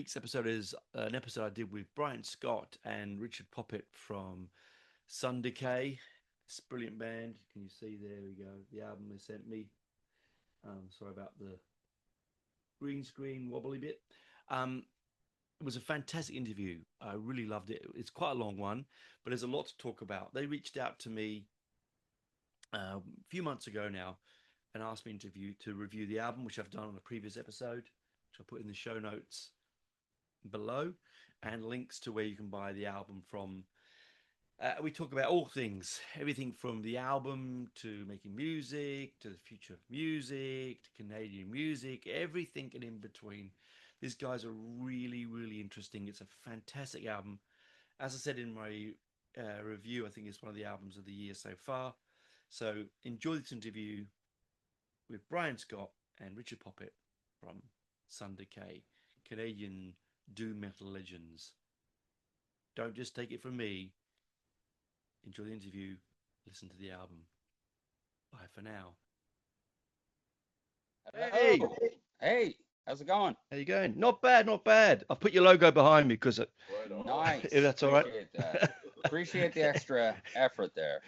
week's episode is an episode I did with Brian Scott and Richard Pauptit from Sundcay. It's a brilliant band. Can you see? There we go. The album they sent me. Sorry about the green screen wobbly bit. It was a fantastic interview. I really loved it. It's quite a long one, but there's a lot to talk about. They reached out to me a few months ago now and asked me to review the album, which I've done on a previous episode, which I'll put in the show notes below, and links to where you can buy the album from. We talk about all things, everything from the album to making music, to the future of music, to Canadian music, everything and in between. These guys are really, really interesting. It's a fantastic album. As I said in my review, I think it's one of the albums of the year so far. So enjoy this interview with Brian Scott and Richard Pauptit from Sundcay, Canadian doom metal legends. Don't just take it from me. Enjoy the interview. Listen to the album. Bye for now. Hey, hey, how's it going? How you going? Not bad, not bad. I've put your logo behind me because Nice. if that's all right. Appreciate the extra effort there.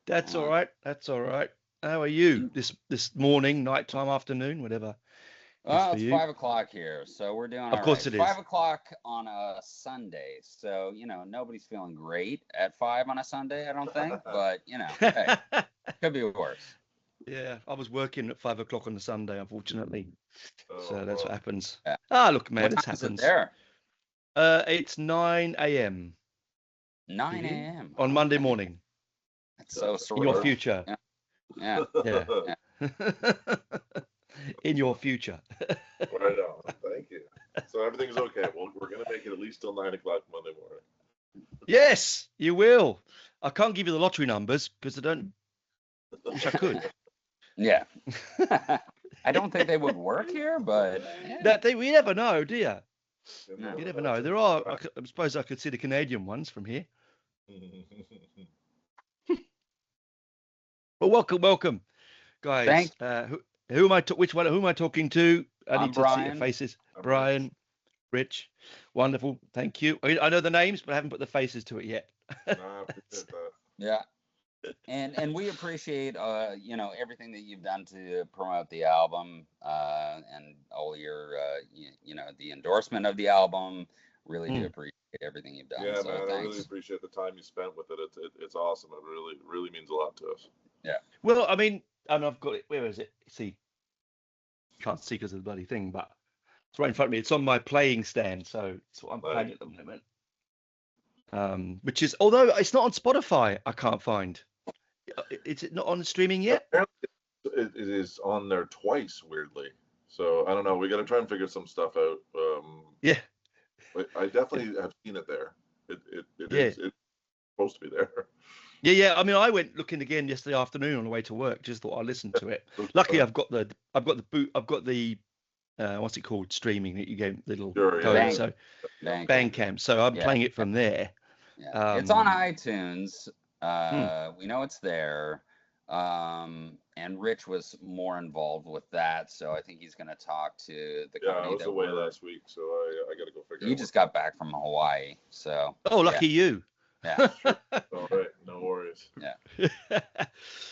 That's all right. That's all right. How are you this morning, nighttime, afternoon, whatever? Well, it's 5 o'clock here, so we're doing. Of course, it is 5 o'clock on a Sunday, so nobody's feeling great at 5 on a Sunday, I don't think. But hey, could be worse. Yeah, I was working at 5 o'clock on the Sunday, unfortunately. So that's what happens. Yeah. Look, man, What this time is happens. it there? It's 9 a.m. 9 a.m. on Monday morning. That's so In your future. Yeah. In your future. Right on. Thank you. So everything's okay. Well, we're going to make it at least till 9 o'clock Monday morning. Yes, you will. I can't give you the lottery numbers because I don't. Wish I could. Yeah. I don't think they would work here, but We never know, do you? Yeah. You never know. There are. I suppose I could see the Canadian ones from here. Well, welcome, guys. Thanks. Who am I? Who am I talking to? I need to see Brian. your faces. I'm Brian, Rich, wonderful. Thank you. I know the names, but I haven't put the faces to it yet. I appreciate that. Yeah. And we appreciate everything that you've done to promote the album and all your the endorsement of the album. Really do appreciate everything you've done. Yeah, So man, I thanks. really appreciate the time you spent with it. It's awesome. It really means a lot to us. Yeah. Well, I mean, and I've got it. Where is it? See, can't see because of the bloody thing, but it's right in front of me. It's on my playing stand, so it's what I'm playing at the moment. Which is, although it's not on Spotify, I can't find. Is it not on streaming yet? It is on there twice, weirdly. So I don't know. We got to try and figure some stuff out. Yeah. But I definitely have seen it there. It's supposed to be there. Yeah. I mean, I went looking again yesterday afternoon on the way to work. Just thought I'd listen to it. Luckily, I've got the what's it called, streaming that you gave little Sure, code. yeah. So Thank you. Bandcamp. So I'm Yeah. playing it from there. Yeah. It's on iTunes. We know it's there. And Rich was more involved with that, so I think he's going to talk to the Yeah, company I was that away we're- last week, so I got to go figure. You out just got back from Hawaii, so Oh, lucky you. yeah. All right, no worries.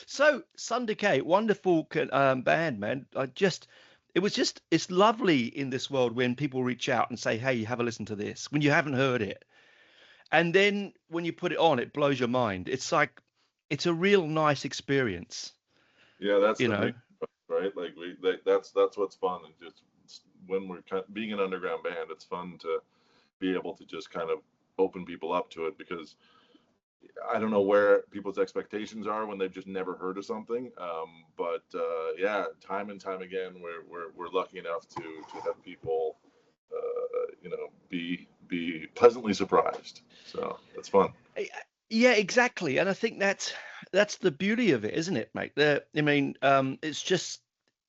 So Sundcay, wonderful band, man. It's lovely in this world when people reach out and say, hey, have a listen to this when you haven't heard it. And then when you put it on, it blows your mind. It's like, it's a real nice experience. Yeah, that's You the know. big part, right? Like that's what's fun. And just when we're being an underground band, it's fun to be able to just kind of open people up to it, because I don't know where people's expectations are when they've just never heard of something. But yeah, time and time again, we're lucky enough to have people, be pleasantly surprised. So it's fun. Yeah, exactly. And I think that's the beauty of it, isn't it, mate? It's just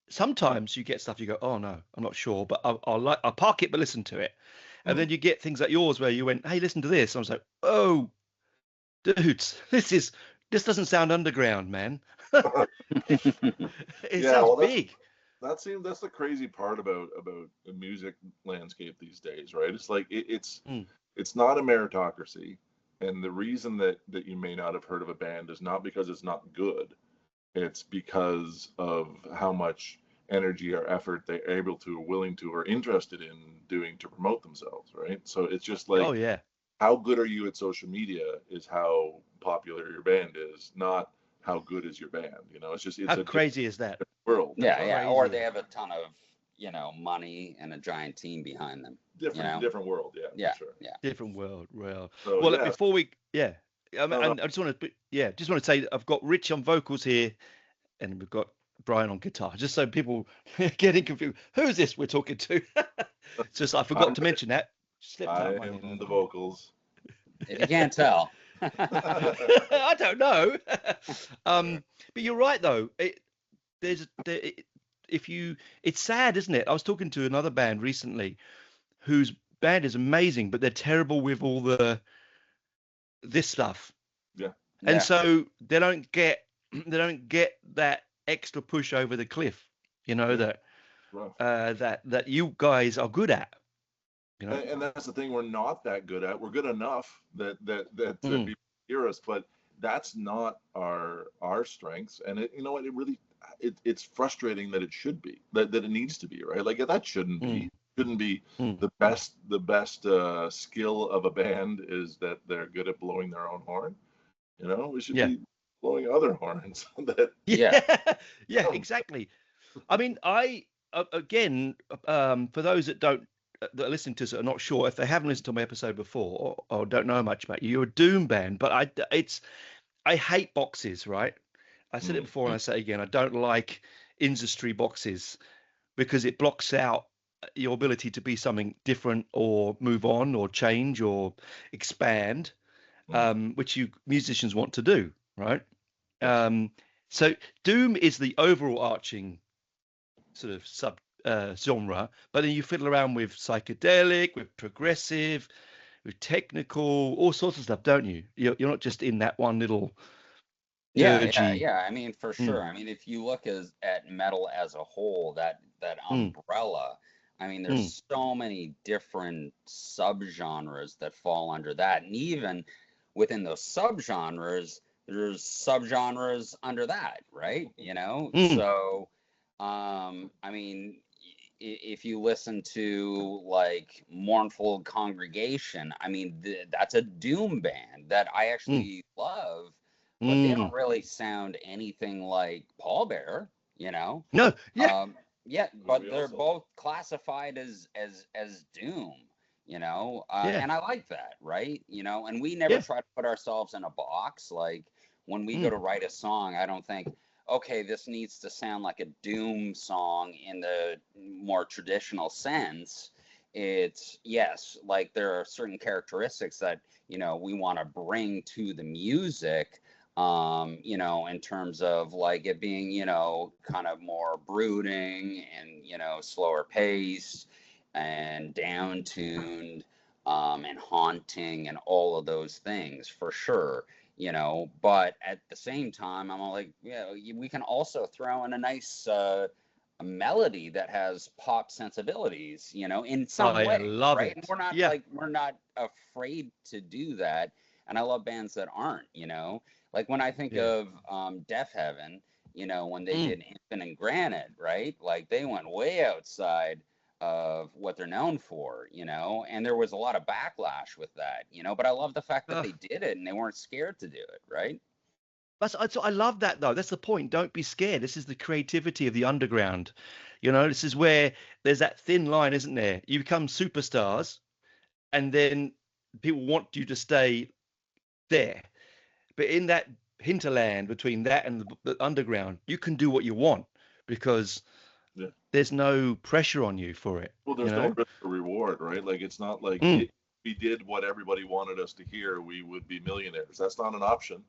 sometimes you get stuff you go, oh no, I'm not sure, but I'll park it but listen to it. And then you get things like yours where you went, hey, listen to this. And I was like, oh, dudes, this doesn't sound underground, man. It sounds big. that's the crazy part about the music landscape these days, right? It's like it's not a meritocracy, and the reason that you may not have heard of a band is not because it's not good. It's because of how much energy or effort they're able to, willing to, or interested in doing to promote themselves, right? So it's just like, Oh yeah. how good are you at social media is how popular your band is, not how good is your band. You know, it's How a crazy is that? world. Yeah, You know? yeah. Or Crazy. they have a ton of, money and a giant team behind them. Different world, yeah, Yeah, for sure. yeah. Different world. Well, So well, yeah, before we, yeah, no, no, I just want to, just want to say I've got Rich on vocals here, and we've got Brian on guitar, just so people getting confused. Who is this we're talking to? It's just I forgot to mention that. Slipped out I of my am head. the vocals. If you can't tell. I don't know. But you're right though. It's sad, isn't it? I was talking to another band recently whose band is amazing, but they're terrible with all this stuff. Yeah. And Yeah. so they don't get that extra push over the cliff, Yeah. Rough. that you guys are good at. And that's the thing, we're not that good at. We're good enough that Mm. people hear us, but that's not our strengths. And it it really it's frustrating that it should be, that it needs to be, right? Like that shouldn't be. Shouldn't be Mm. the best skill of a band is that they're good at blowing their own horn. You know, we should Yeah. be blowing other horns. That Yeah, Yeah. exactly. I mean, again, for those that don't that are listening to us are not sure, if they haven't listened to my episode before or don't know much about you, you're a doom band. But I hate boxes, right? I said it before and I say it again. I don't like industry boxes because it blocks out your ability to be something different or move on or change or expand, which you musicians want to do, right? So doom is the overall arching sort of sub genre, but then you fiddle around with psychedelic, with progressive, with technical, all sorts of stuff, don't you? You're not just in that one little dirgy. Yeah. I mean, for sure. I mean, if you look at metal as a whole, that umbrella, I mean, there's so many different subgenres that fall under that, and even within those subgenres, there's subgenres under that, right? So, I mean, if you listen to like Mournful Congregation, I mean, that's a doom band that I actually love, but they don't really sound anything like Paul Bear, No, yeah. Yeah, but they're both classified as doom, and I like that, right? And we never try to put ourselves in a box. Like when we go to write a song, I don't think, okay, this needs to sound like a doom song in the more traditional sense. It's yes, like there are certain characteristics that we want to bring to the music, in terms of like it being, kind of more brooding and, slower paced and down tuned, and haunting and all of those things for sure, but at the same time, I'm like, we can also throw in a nice, a melody that has pop sensibilities, in some way, I love right? it. And we're not afraid to do that. And I love bands that aren't, like when I think of Deaf Heaven, when they did Infant and Granite, right? Like they went way outside of what they're known for, and there was a lot of backlash with that, but I love the fact that they did it and they weren't scared to do it, right? I love that though. That's the point. Don't be scared. This is the creativity of the underground. This is where there's that thin line, isn't there? You become superstars and then people want you to stay there. But in that hinterland between that and the underground, you can do what you want because there's no pressure on you for it. Well, there's no risk or reward, right? Like it's not like if we did what everybody wanted us to hear, we would be millionaires. That's not an option.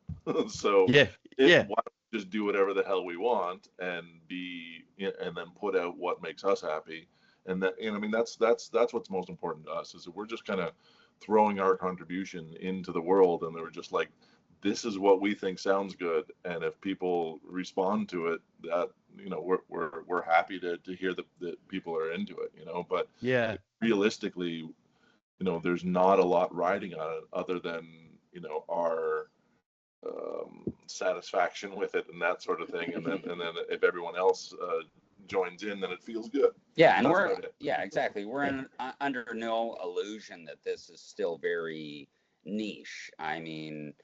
So why don't we just do whatever the hell we want and and then put out what makes us happy? And that, I mean, that's what's most important to us, is that we're just kind of throwing our contribution into the world, and they were just like, this is what we think sounds good, and if people respond to it, that we're happy to hear that people are into it, but Yeah. realistically, there's not a lot riding on it other than our satisfaction with it and that sort of thing, and then if everyone else joins in, then it feels good. Yeah, and exactly. We're under no illusion that this is still very niche. I mean,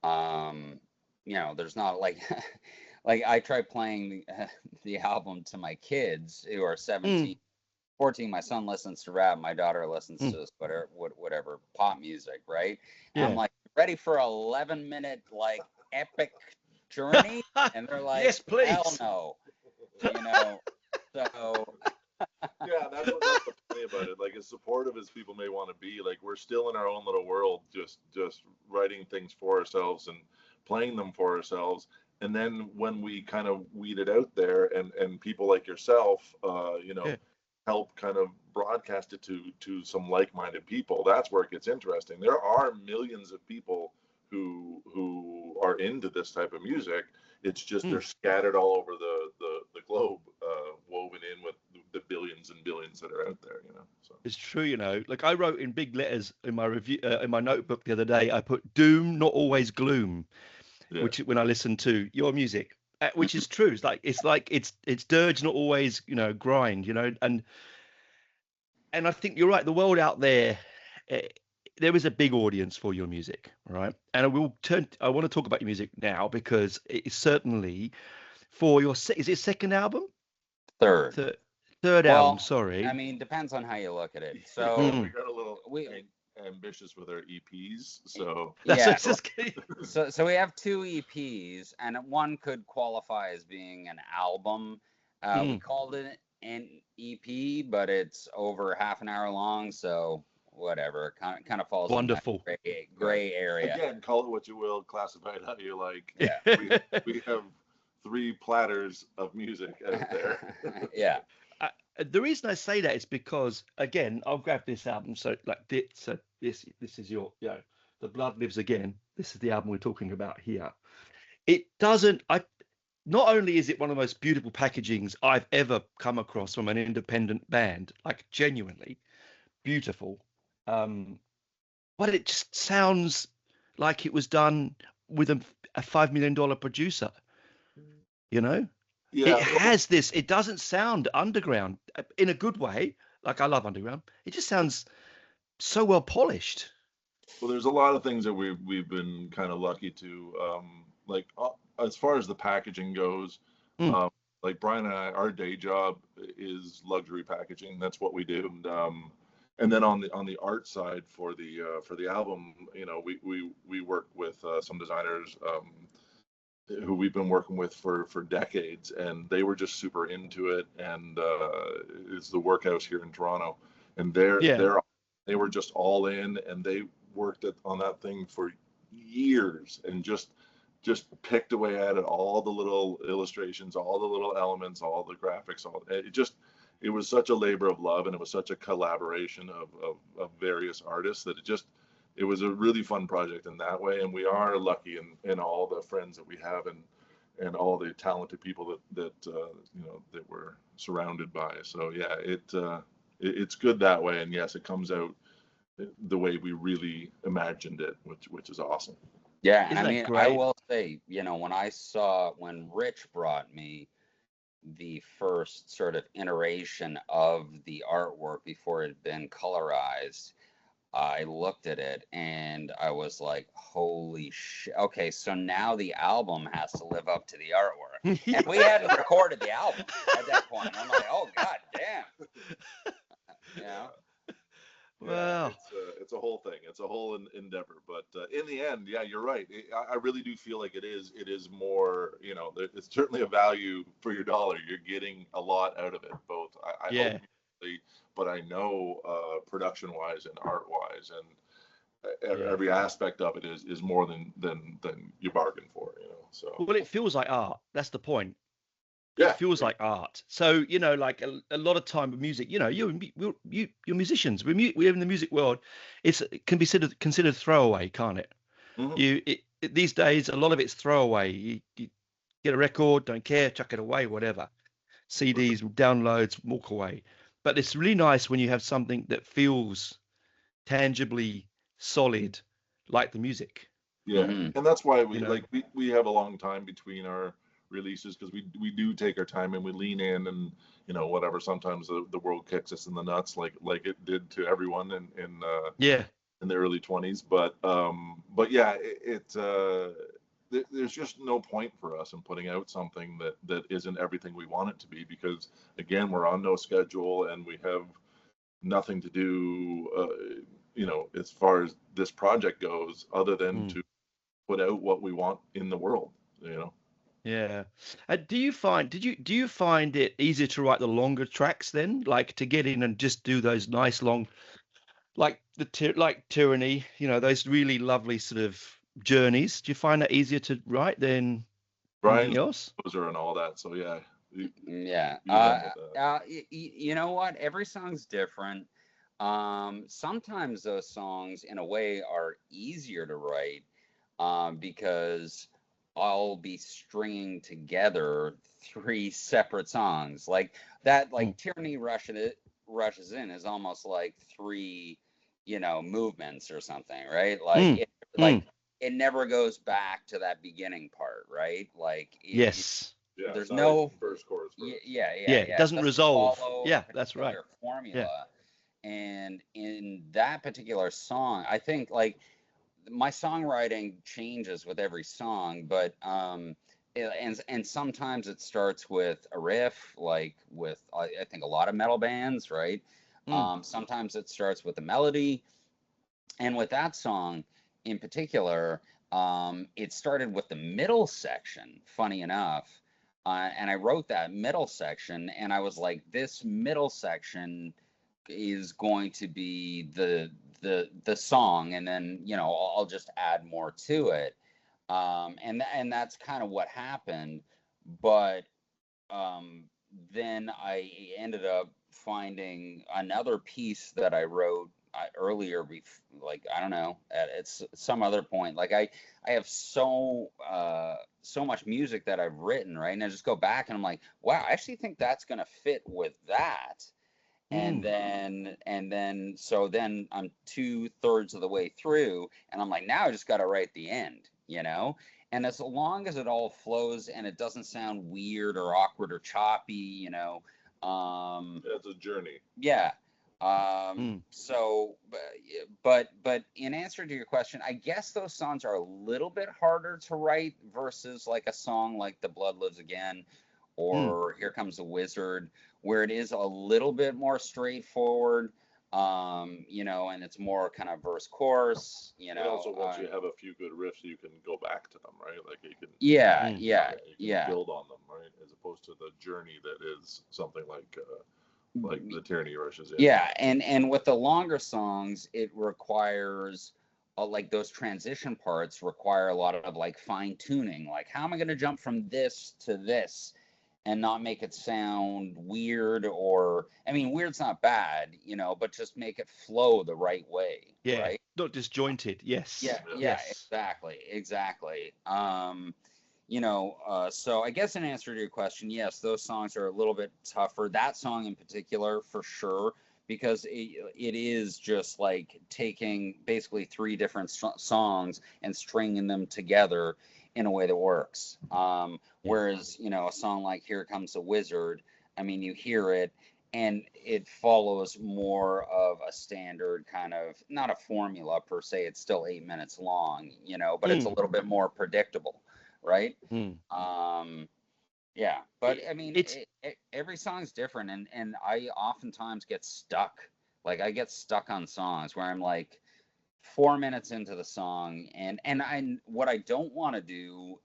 there's not like like I try playing the album to my kids who are 17, 14. My son listens to rap. My daughter listens to whatever pop music, right? And I'm like, ready for 11-minute like epic journey? And they're like, yes, please. Hell no. So yeah, that's the funny about it. Like, as supportive as people may want to be, like, we're still in our own little world, just writing things for ourselves and playing them for ourselves. And then when we kind of weed it out there, and people like yourself, help kind of broadcast it to some like-minded people, that's where it gets interesting. There are millions of people who are into this type of music. It's just they're scattered all over the globe, woven in with the billions and billions that are out there. So it's true. Like I wrote in big letters in my review in my notebook the other day. I put doom, not always gloom, which when I listen to your music, which is true. It's like it's dirge, not always grind. And I think you're right. The world out there. There is a big audience for your music, right? And I want to talk about your music now because it's certainly for your, is it second album? Third album, sorry. I mean, depends on how you look at it. So we got a little ambitious with our EPs, so so we have 2 EPs, and one could qualify as being an album. We called it an EP, but it's over half an hour long, so whatever, kind of falls wonderful in that gray area. Again, call it what you will, classify it how you like. Yeah, we have 3 platters of music out there. Yeah. The reason I say that is because, again, I'll grab this album. So this is your, The Blood Lives Again. This is the album we're talking about here. It doesn't. Not only is it one of the most beautiful packagings I've ever come across from an independent band, like genuinely beautiful. But it just sounds like it was done with a $5 million producer, Yeah. It has this, it doesn't sound underground in a good way. Like, I love underground. It just sounds so well polished. Well, there's a lot of things that we've been kind of lucky to, as far as the packaging goes, like Brian and I, our day job is luxury packaging. That's what we do. And then on the art side for the album, we work with some designers who we've been working with for decades, and they were just super into it. And it's the Workhouse here in Toronto, and they were just all in, and they worked on that thing for years and just picked away at it, all the little illustrations, all the little elements, all the graphics, it was such a labor of love, and it was such a collaboration of various artists that it was a really fun project in that way. And we are lucky in all the friends that we have and all the talented people that we're surrounded by. So yeah, it's good that way. And yes, it comes out the way we really imagined it, which is awesome. Yeah, and I mean, I will say, when Rich brought me the first sort of iteration of the artwork before it had been colorized, I looked at it and I was like, holy shit. Okay, so now the album has to live up to the artwork. And we hadn't recorded the album at that point. I'm like, oh, god damn. Wow. It's a whole thing. It's a whole endeavor. But in the end, yeah, you're right. I really do feel like it is more, it's certainly a value for your dollar. You're getting a lot out of it, both. I hope, but I know production-wise and art-wise and every aspect of it is more than you bargained for, So. Well, it feels like art. That's the point. Yeah. It feels like art. So, like a lot of time with music, you're musicians. We're in the music world. It can be considered throwaway, can't it? Mm-hmm. these days, a lot of it's throwaway. You get a record, don't care, chuck it away, whatever. CDs, downloads, walk away. But it's really nice when you have something that feels tangibly solid, like the music. Yeah, Mhm. and that's why we You know? like we have a long time between our releases because we do take our time and we lean in and whatever. Sometimes the world kicks us in the nuts like it did to everyone Yeah. in the early 20s. But yeah, there's just no point for us in putting out something that isn't everything we want it to be because again we're on no schedule and we have nothing to do as far as this project goes other than to put out what we want in the world. Yeah. Do you find it easier to write the longer tracks then, like to get in and just do those nice long, like like Tyranny, those really lovely sort of journeys? Do you find that easier to write than anything Brian's else? composer and all that, so yeah, Yeah. you handle that. You know what? Every song's different. Sometimes those songs, in a way, are easier to write because I'll be stringing together three separate songs like that. Mm, Like Tyranny rushes in is almost like three, movements or something, right? mm, Like mm. it never goes back to that beginning part, right? Like Yes. Yeah, there's it's not like no first chorus yeah, Yeah, yeah, it yeah. It doesn't doesn't resolve. follow a Yeah, that's right. particular Yeah. formula. And in that particular song, I think like my songwriting changes with every song, but and sometimes it starts with a riff, like with I think a lot of metal bands, right? Mm, Sometimes it starts with a melody, and with that song in particular, it started with the middle section, funny enough. And I wrote that middle section, and I was like, this middle section is going to be the song, and then I'll just add more to it. And that's kind of what happened. But um, then I ended up finding another piece that I wrote earlier, like I don't know, at it's some other point. Like I have so much music that I've written, right? And I just go back and I'm like, wow, I actually think that's gonna fit with that. And mm. then so then I'm 2/3 of the way through, and I'm like, now I just got to write the end. And as long as it all flows and it doesn't sound weird or awkward or choppy. It's a journey. Yeah. Mm. So, but in answer to your question, I guess those songs are a little bit harder to write versus like a song like The Blood Lives Again Mm. or Here Comes the Wizard, where it is a little bit more straightforward, and it's more kind of verse chorus, And also, once you have a few good riffs, you can go back to them, right? Like you can, yeah, Mm. yeah, you can yeah. build on them, right? As opposed to the journey that is something like the Tyranny rushes in. Yeah, and with the longer songs, it requires like those transition parts require a lot of like fine tuning. Like, how am I going to jump from this to this and not make it sound weird? Or, I mean, weird's not bad, but just make it flow the right way, Yeah. right? Not disjointed. Yes. Yeah, Yes. exactly. So I guess in answer to your question, yes, those songs are a little bit tougher. That song in particular, for sure, because it is just like taking basically three different songs and stringing them together in a way that works. Yeah. Whereas, a song like Here Comes the Wizard, I mean, you hear it and it follows more of a standard kind of, not a formula per se, it's still 8 minutes long, but it's a Mm. little bit more predictable, right? Mm. Yeah, but It, I mean, it's every song's different, and I oftentimes get stuck. Like I get stuck on songs where I'm like 4 minutes into the song, and what I don't want to do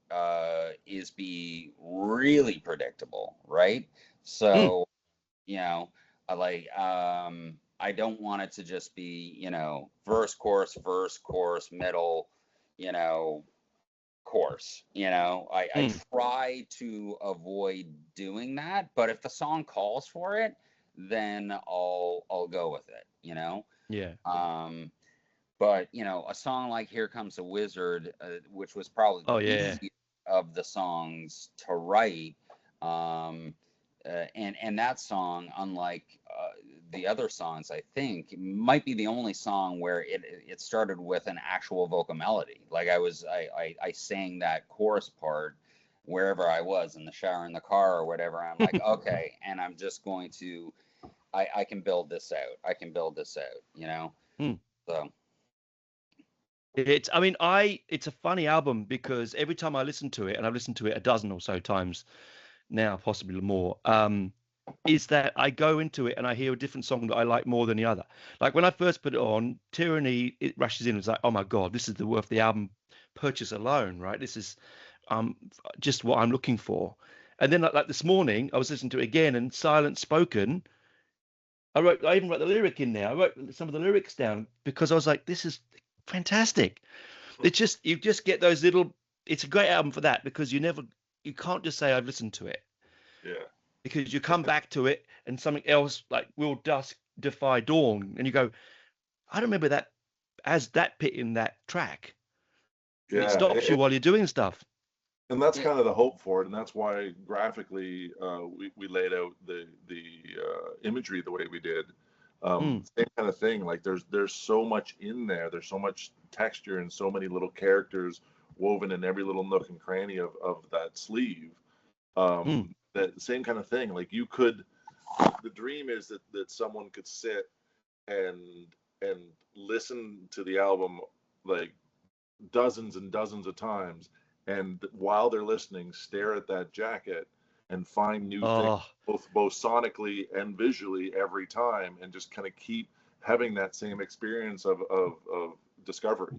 is be really predictable, right? mm. So I like I don't want it to just be verse chorus middle, you know course. I Mm. try to avoid doing that, but if the song calls for it, then I'll go with it. Yeah. Um, But a song like "Here Comes the Wizard," which was probably Oh the yeah. easiest of the songs to write, and that song, unlike the other songs, I think might be the only song where it started with an actual vocal melody. Like I sang that chorus part wherever I was, in the shower, in the car, or whatever. I'm like, okay, and I'm just going to, I can build this out. I can build this out, Hmm. So. It's a funny album because every time I listen to it, and I've listened to it a dozen or so times now, possibly more, is that I go into it and I hear a different song that I like more than the other. Like when I first put it on, Tyranny, it rushes in. It's like, oh my God, this is the worth the album purchase alone, right? This is just what I'm looking for. And then like this morning, I was listening to it again, and Silent Spoken, I even wrote the lyric in there. I wrote some of the lyrics down because I was like, this is fantastic. You just get those little, it's a great album for that, because you can't just say I've listened to it. Yeah. Because you come back to it and something else like Will Dusk Defy Dawn, and you go, I don't remember that as that bit in that track. And it Yeah. stops you while you're doing stuff. And that's kind of the hope for it, and that's why graphically we laid out the imagery the way we did. Same kind of thing. Like there's so much in there. There's so much texture and so many little characters woven in every little nook and cranny of that sleeve. That same kind of thing. Like the dream is that someone could sit and listen to the album like dozens and dozens of times, and while they're listening, stare at that jacket and find new things, both sonically and visually every time, and just kind of keep having that same experience of discovery.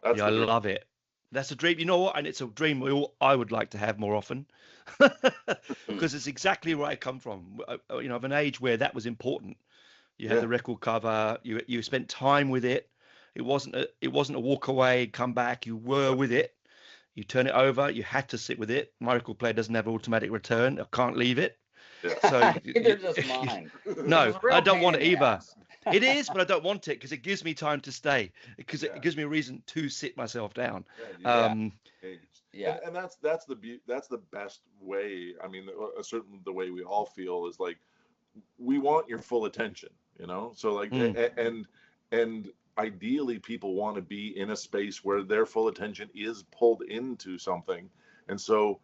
That's I love it. That's a dream. You know what? And it's a dream I would like to have more often, because it's exactly where I come from. Of an age where that was important. You had the record cover. You spent time with it. It wasn't a walk away, come back. You were with it. You turn it over. You had to sit with it. My record player doesn't have automatic return. I can't leave it. So they're just mine. No, I don't want it either. It is, but I don't want it because it gives me time to stay. Because it gives me a reason to sit myself down. And that's the best way. I mean, certainly the way we all feel is like, we want your full attention. So like, and ideally people want to be in a space where their full attention is pulled into something. And so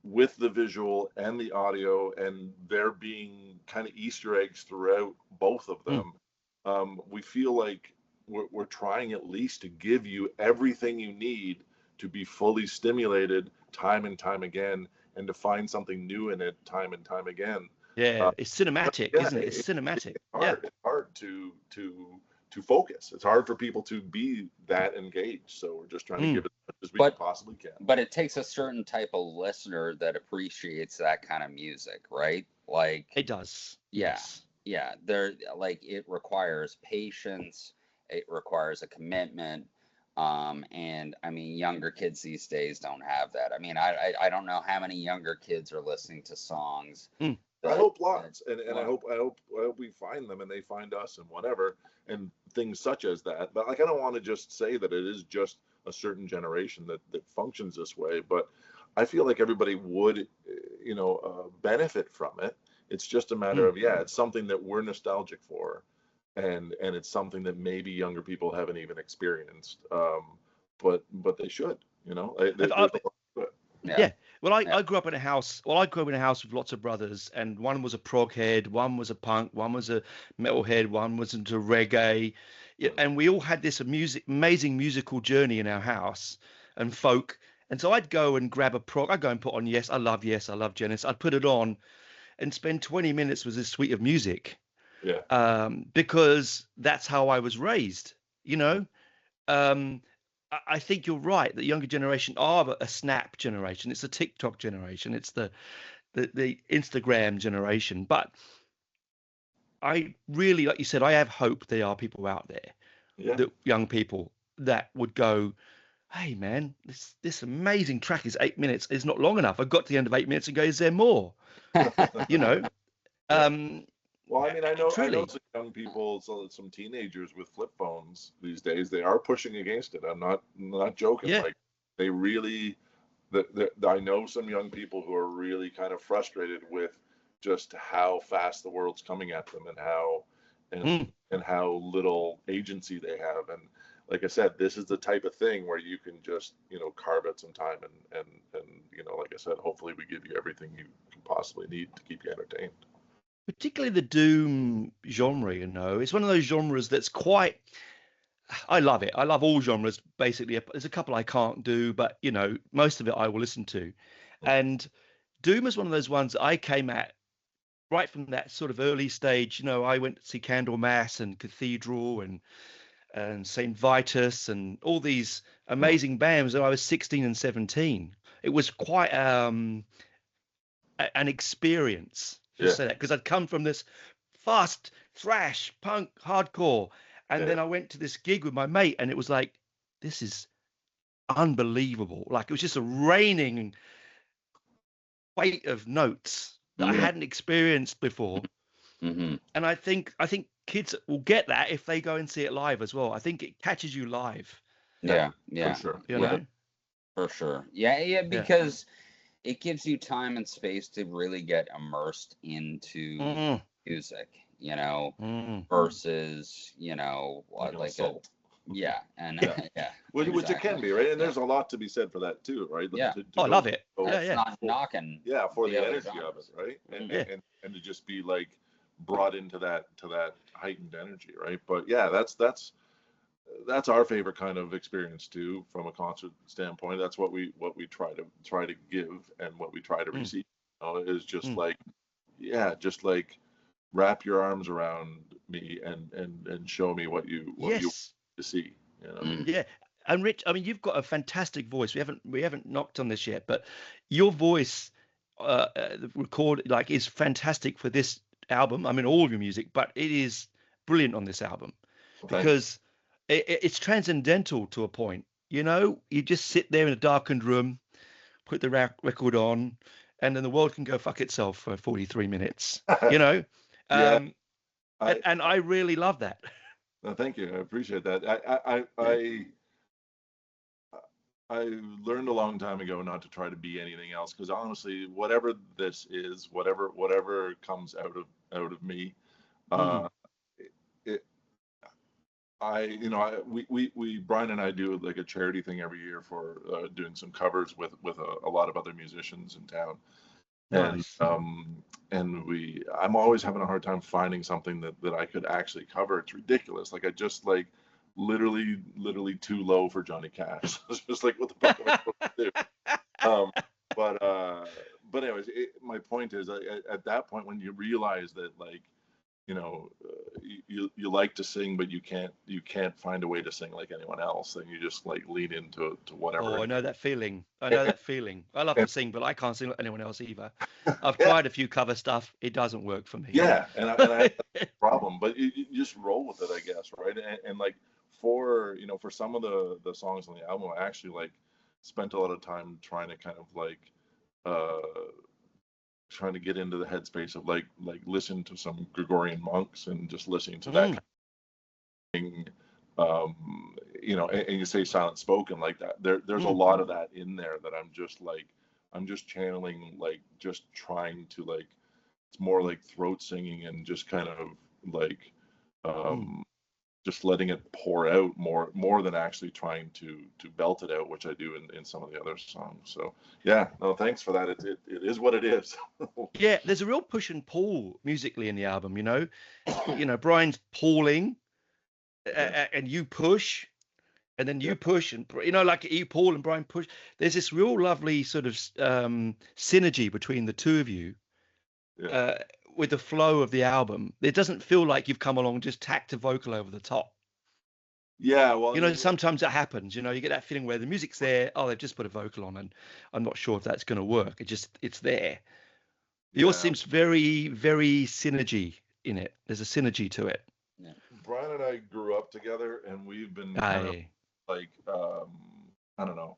with the visual and the audio, and there being kind of Easter eggs throughout both of them, we feel like we're trying at least to give you everything you need to be fully stimulated time and time again, and to find something new in it time and time again. Yeah, it's cinematic, isn't it? It's cinematic. It's hard to focus. It's hard for people to be that engaged. So we're just trying to give it as much as we possibly can. But it takes a certain type of listener that appreciates that kind of music, right? Like it does. Yeah. Yeah. It requires patience. It requires a commitment. And I mean, younger kids these days don't have that. I mean, I don't know how many younger kids are listening to songs. I hope lots, and I hope we find them and they find us, and whatever, and things such as that. But like, I don't want to just say that it is just a certain generation that functions this way, but I feel like everybody would, benefit from it. It's just a matter of it's something that we're nostalgic for, and it's something that maybe younger people haven't even experienced, but they should, Yeah. Well, I grew up in a house. Well, I grew up in a house with lots of brothers, and one was a prog head, one was a punk, one was a metal head, one was into reggae, and we all had this amazing musical journey in our house and folk. And so I'd go and grab a prog. I'd go and put on Yes, I love Genesis. I'd put it on and spend 20 minutes with this suite of music. Yeah. Because that's how I was raised. I think you're right. The younger generation are a Snap generation. It's a TikTok generation. It's the Instagram generation. But I really, like you said, I have hope there are people out there, that young people that would go, hey man, this amazing track is 8 minutes. It's not long enough. I got to the end of 8 minutes and go, is there more? Well, I mean, I know Truly. some young people, some teenagers with flip phones these days. They are pushing against it. I'm not joking. Yeah. Like they really, I know some young people who are really kind of frustrated with just how fast the world's coming at them and how Mm. and how little agency they have. And like I said, this is the type of thing where you can just carve out some time and like I said, hopefully we give you everything you can possibly need to keep you entertained. Particularly the doom genre, it's one of those genres that's quite. I love it. I love all genres basically. There's a couple I can't do, but most of it I will listen to. And doom is one of those ones I came at right from that sort of early stage. I went to see Candlemass and Cathedral and Saint Vitus and all these amazing bands when I was 16 and 17. It was quite an experience. Just say that because I'd come from this fast thrash punk hardcore, and then I went to this gig with my mate, and it was like, this is unbelievable. Like it was just a raining weight of notes that I hadn't experienced before. Mm-hmm. And I think kids will get that if they go and see it live as well. I think it catches you live. Yeah, for sure. For sure. Yeah, because it gives you time and space to really get immersed into music, versus, which it can be, right? And there's a lot to be said for that too, right? Yeah. I love it. Not knocking. Yeah, for the energy genres. of it, right? And to just be like brought into that heightened energy, right? But yeah, that's our favorite kind of experience too, from a concert standpoint. That's what we try to give and what we try to receive. Is just just like wrap your arms around me and show me what you want to see. Yeah. And Rich, I mean, you've got a fantastic voice. We haven't knocked on this yet, but your voice is fantastic for this album. I mean, all of your music, but it is brilliant on this album because it's transcendental to a point. You just sit there in a darkened room, put the record on, and then the world can go fuck itself for 43 minutes. And I really love that. No, thank you. I appreciate that. I learned a long time ago not to try to be anything else, because honestly, whatever this is, whatever comes out of me, we Brian and I do like a charity thing every year for doing some covers with a lot of other musicians in town. Nice. And I'm always having a hard time finding something that I could actually cover. It's ridiculous. Like I just like literally too low for Johnny Cash. It's just like, what the fuck am I supposed to do? But anyways, my point is, at that point when you realize that, like, you like to sing, but you can't find a way to sing like anyone else, then you just like lean into whatever. Oh, I know that feeling. I love to sing, but I can't sing like anyone else either. I've tried a few cover stuff. It doesn't work for me. Yeah, and I have a problem, but you just roll with it, I guess, right? And like for some of the songs on the album, I actually like spent a lot of time trying to kind of like trying to get into the headspace of like listen to some Gregorian monks and just listening to that kind of thing. And you say silent spoken like that. There's a lot of that in there that I'm just channeling, like just trying to like, it's more like throat singing and just kind of like just letting it pour out more than actually trying to belt it out, which I do in some of the other songs. So yeah, no, thanks for that. It is what it is. Yeah, there's a real push and pull musically in the album. Brian's pulling, and you push, and then you push, and like you pull and Brian push. There's this real lovely sort of synergy between the two of you. With the flow of the album, it doesn't feel like you've come along and just tacked a vocal over the top. Yeah, well, sometimes it happens. You get that feeling where the music's there. Oh, they've just put a vocal on, and I'm not sure if that's going to work. It's there. Yours seems very, very synergy in it. There's a synergy to it. Yeah. Brian and I grew up together, and we've been kind of like I don't know,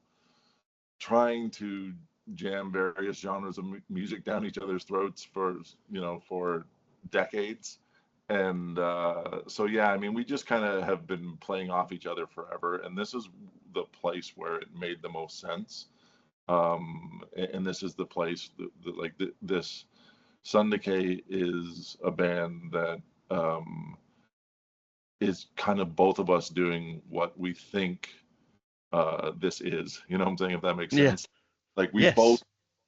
trying to jam various genres of music down each other's throats for decades. And so, yeah, I mean, we just kind of have been playing off each other forever. And this is the place where it made the most sense. And this is the place this Sundcay is a band that is kind of both of us doing what we think this is. You know what I'm saying? If that makes sense. Like we both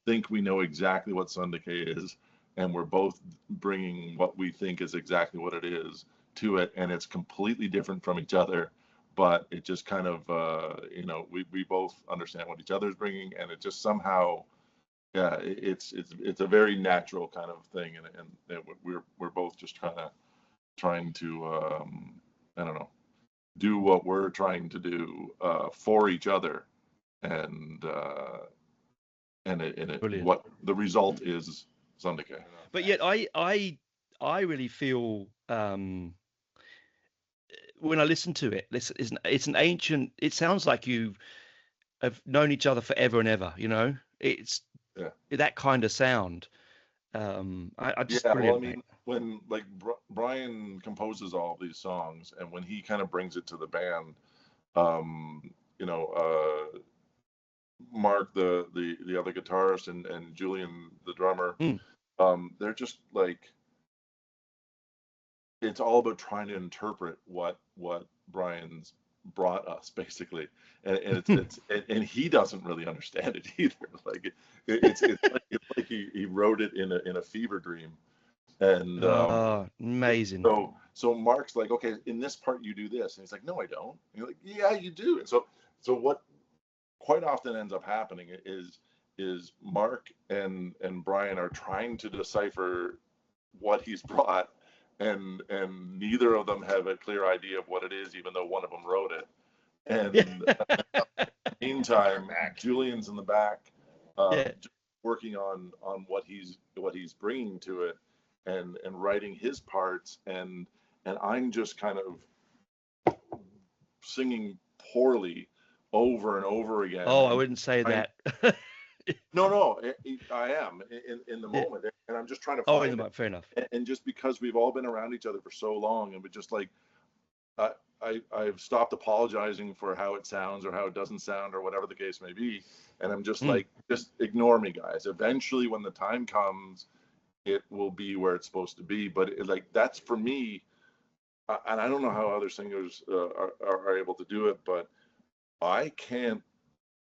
think we know exactly what Sundcay is, and we're both bringing what we think is exactly what it is to it, and it's completely different from each other. But it just kind of, we both understand what each other's bringing, and it just somehow, yeah, it's a very natural kind of thing, and we're both just trying to, I don't know, do what we're trying to do for each other, and what the result is Sundcay. But yet, I really feel. When I listen to it, it's an ancient. It sounds like you have known each other forever and ever. You know, it's that kind of sound. I just brilliant. Well, I mean, when like Brian composes all these songs, and when he kind of brings it to the band, Mark, the other guitarist, and Julian, the drummer, they're just like, it's all about trying to interpret what Brian's brought us, basically, and it's and he doesn't really understand it either. Like it's like he wrote it in a fever dream, and amazing. So Mark's like, okay, in this part you do this, and he's like, no, I don't. And you're like, yeah, you do. And so what quite often ends up happening is Mark and Brian are trying to decipher what he's brought, and neither of them have a clear idea of what it is, even though one of them wrote it. And meantime, Julian's in the back, working on what he's bringing to it, and writing his parts, and I'm just kind of singing poorly over and over again. Oh, I wouldn't say that. No, I am in the moment, and I'm just trying to find it. Fair enough. And just because we've all been around each other for so long, and we're just like, I've stopped apologizing for how it sounds or how it doesn't sound or whatever the case may be, and I'm just like, just ignore me, guys. Eventually, when the time comes, it will be where it's supposed to be. But that's for me, and I don't know how other singers are able to do it, but I can't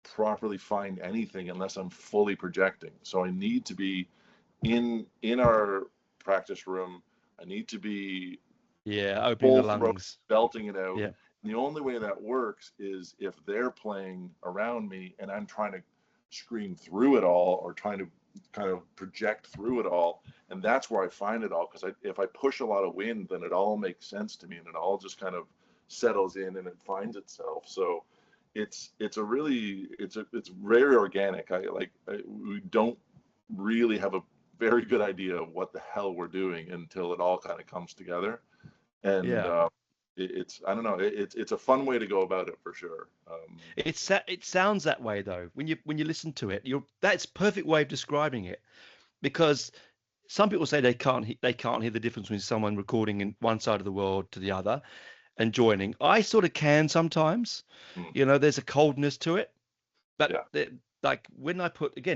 properly find anything unless I'm fully projecting. So I need to be in our practice room. I need to be opening the lungs, belting it out. And the only way that works is if they're playing around me and I'm trying to scream through it all, or trying to kind of project through it all. And that's where I find it all, because if I push a lot of wind, then it all makes sense to me, and it all just kind of settles in and it finds itself. So it's very organic. We don't really have a very good idea of what the hell we're doing until it all kind of comes together. And it's I don't know, it's a fun way to go about it, for sure. It sounds that way though when you listen to it. That's a perfect way of describing it, because some people say they can't hear the difference between someone recording in one side of the world to the other and joining. I sort of can sometimes. You know, there's a coldness to it, but like when we put this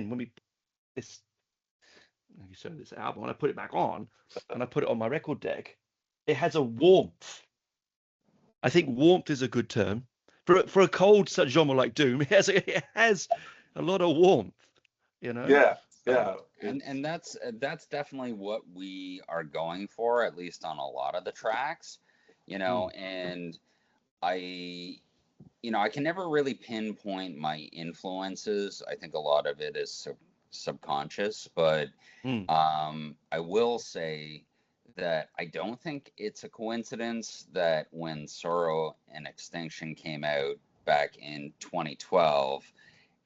album, when I put it back on and I put it on my record deck, it has a warmth. I think warmth is a good term for a cold such genre like doom. It has a lot of warmth, you know. And that's definitely what we are going for, at least on a lot of the tracks, you know. And I can never really pinpoint my influences. I think a lot of it is subconscious, but I will say that I don't think it's a coincidence that when Sorrow and Extinction came out back in 2012,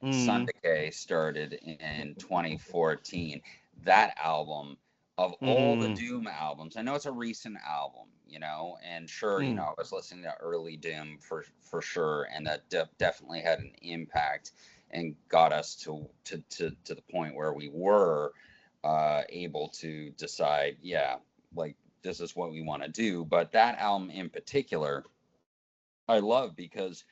Sundcay started in 2014. That album, of all the Doom albums, I know it's a recent album, you know, and sure, you know, I was listening to early Doom for sure, and that definitely had an impact and got us to the point where we were able to decide, like this is what we want to do. But that album in particular, I love because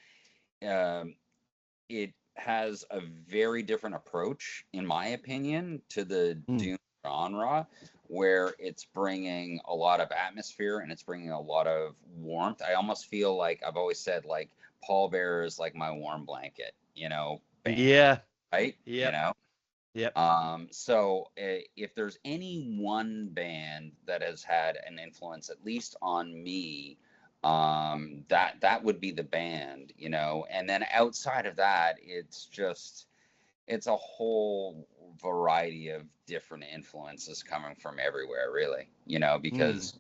it has a very different approach, in my opinion, to the doom genre, where it's bringing a lot of atmosphere and it's bringing a lot of warmth. I almost feel like I've always said, like, Paul Bearer is like my warm blanket, you know, band, Yeah. right? Yep. You know? Yep. So if there's any one band that has had an influence, at least on me, that would be the band, you know. And then outside of that, it's a whole variety of different influences coming from everywhere, really, you know, because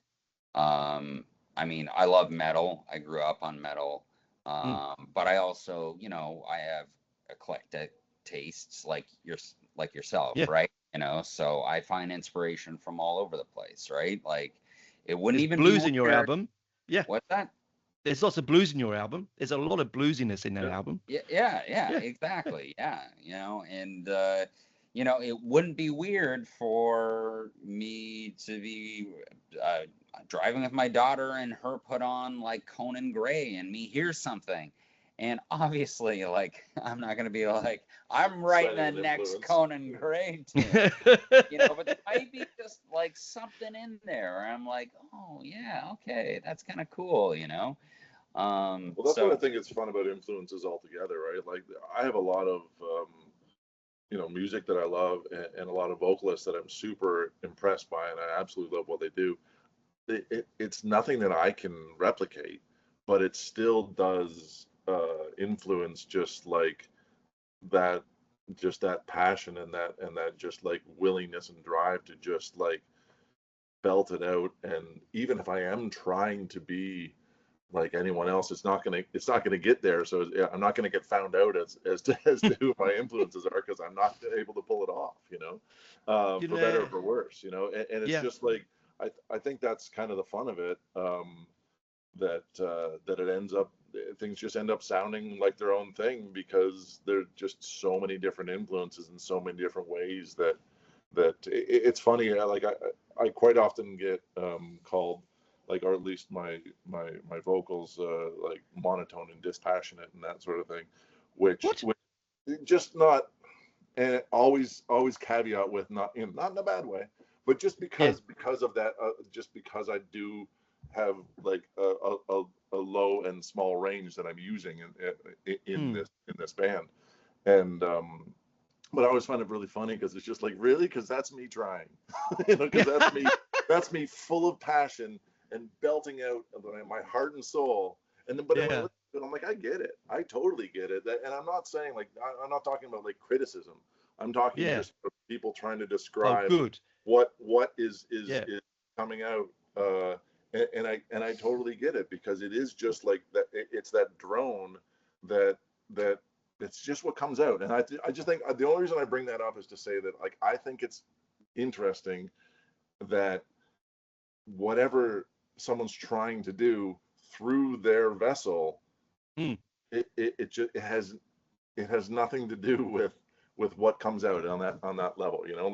I mean, I love metal. I grew up on metal. But I also, you know, I have eclectic tastes like yourself, Yeah. right? You know, so I find inspiration from all over the place, right? Like, it wouldn't There's even blues be in your weird. album. Yeah. What's that? There's lots of blues in your album. There's a lot of bluesiness in that album. Yeah, exactly. Yeah, you know, and you know, it wouldn't be weird for me to be driving with my daughter and her put on like Conan Gray and me hear something. And obviously, like, I'm not gonna be like, I'm writing the next Conan Gray tune, you know, but there might be just like something in there where I'm like, oh yeah, okay, that's kind of cool, you know. Well, that's what I think is fun about influences altogether, right? Like, I have a lot of you know, music that I love, and a lot of vocalists that I'm super impressed by, and I absolutely love what they do. It's nothing that I can replicate, but it still does influence just like that, just that passion and that just like willingness and drive to just like belt it out. And even if I am trying to be like anyone else, it's not gonna get there. So yeah, I'm not gonna get found out as to who my influences are, because I'm not able to pull it off, you know, for better or for worse, you know. And it's just like, I think that's kind of the fun of it, that it ends up, things just end up sounding like their own thing, because there's just so many different influences in so many different ways that it's funny. Like, I quite often get called, like, or at least my vocals, like monotone and dispassionate and that sort of thing, which just not, and always caveat with not in a bad way, but just because of that, just because I do have like a low and small range that I'm using in this band. And but I always find it really funny, because it's just like, really, because that's me trying, you know, because that's me full of passion and belting out my heart and soul. And then, but I'm like, I get it. I totally get it. And I'm not saying, like, I'm not talking about like criticism. I'm talking just about people trying to describe what is coming out. And I totally get it, because it is just like that. It's that drone that it's just what comes out. And I just think the only reason I bring that up is to say that, like, I think it's interesting that whatever someone's trying to do through their vessel, it has nothing to do with what comes out on that level, you know.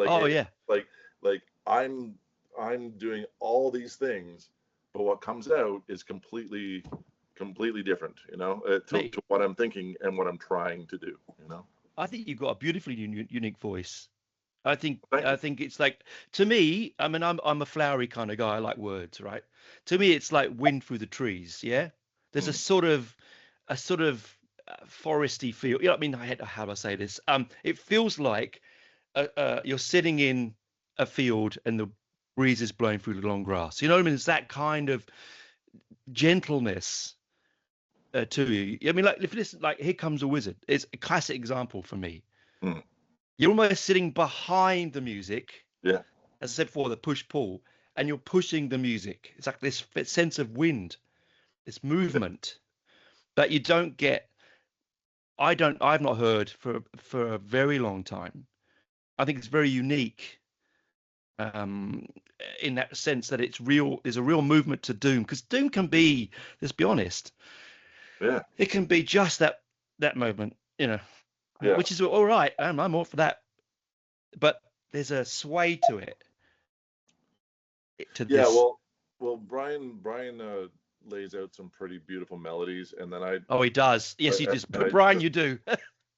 Like, like I'm doing all these things, but what comes out is completely different, you know, to what I'm thinking and what I'm trying to do, you know. I think you've got a beautifully unique voice. I think it's like, to me, I mean, I'm a flowery kind of guy. I like words, right? To me, it's like wind through the trees. Yeah, there's a sort of foresty feel. You know what I mean? How do I say this? It feels like you're sitting in a field and the breeze is blowing through the long grass. You know what I mean? It's that kind of gentleness to you. I mean, like, if this, like, Here Comes a Wizard, it's a classic example for me. You're almost sitting behind the music. Yeah. As I said before, the push-pull, and you're pushing the music. It's like this sense of wind, this movement that you don't get. I've not heard for a very long time. I think it's very unique, in that sense that it's real. There's a real movement to doom, because doom can be, let's be honest, it can be just that moment, you know. Which is all right. I'm all for that, but there's a sway to it. to Yeah, this? well, Brian lays out some pretty beautiful melodies, and then Oh, he does. Yes, he I does. and I Brian, you do.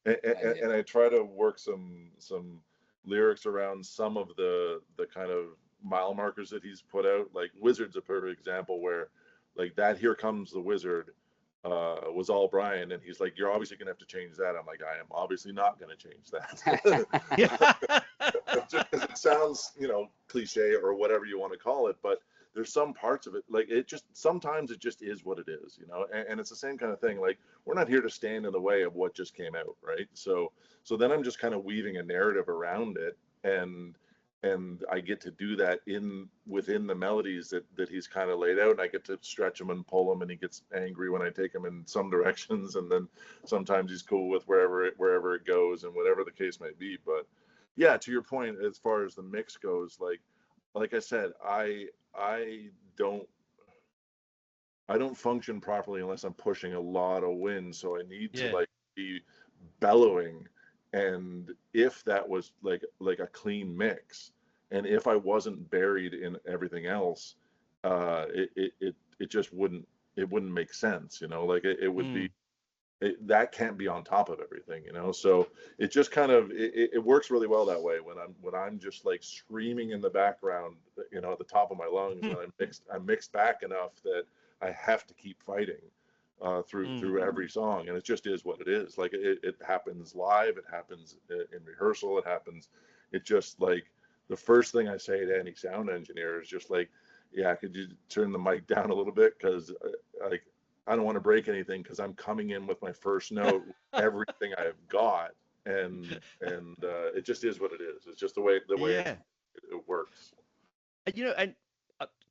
and I try to work some lyrics around some of the kind of mile markers that he's put out. Like Wizard's a perfect example where like that Here Comes the Wizard was all Brian, and he's like, you're obviously gonna have to change that. I'm like, I am obviously not gonna change that. Yeah. Just because it sounds, cliche or whatever you want to call it, but there's some parts of it, like it just sometimes it just is what it is, and it's the same kind of thing. Like we're not here to stand in the way of what just came out, right? So then I'm just kind of weaving a narrative around it, and I get to do that within the melodies that he's kind of laid out, and I get to stretch him and pull him, and he gets angry when I take him in some directions, and then sometimes he's cool with wherever it goes, and whatever the case may be. But yeah, to your point, as far as the mix goes, like I said, I don't I don't function properly unless I'm pushing a lot of wind. So I need to Yeah. like be bellowing. And if that was like a clean mix, and if I wasn't buried in everything else, it just wouldn't make sense, Like it would be that can't be on top of everything, So it just kind of it works really well that way when I'm just like screaming in the background, at the top of my lungs, and I'm mixed back enough that I have to keep fighting through every song, and it just is what it is. Like it happens live, it happens in rehearsal, it happens. It just like the first thing I say to any sound engineer is just like, yeah, could you turn the mic down a little bit, because like I don't want to break anything, because I'm coming in with my first note, everything I've got, and it just is what it is. It's just the way Yeah. it works. And do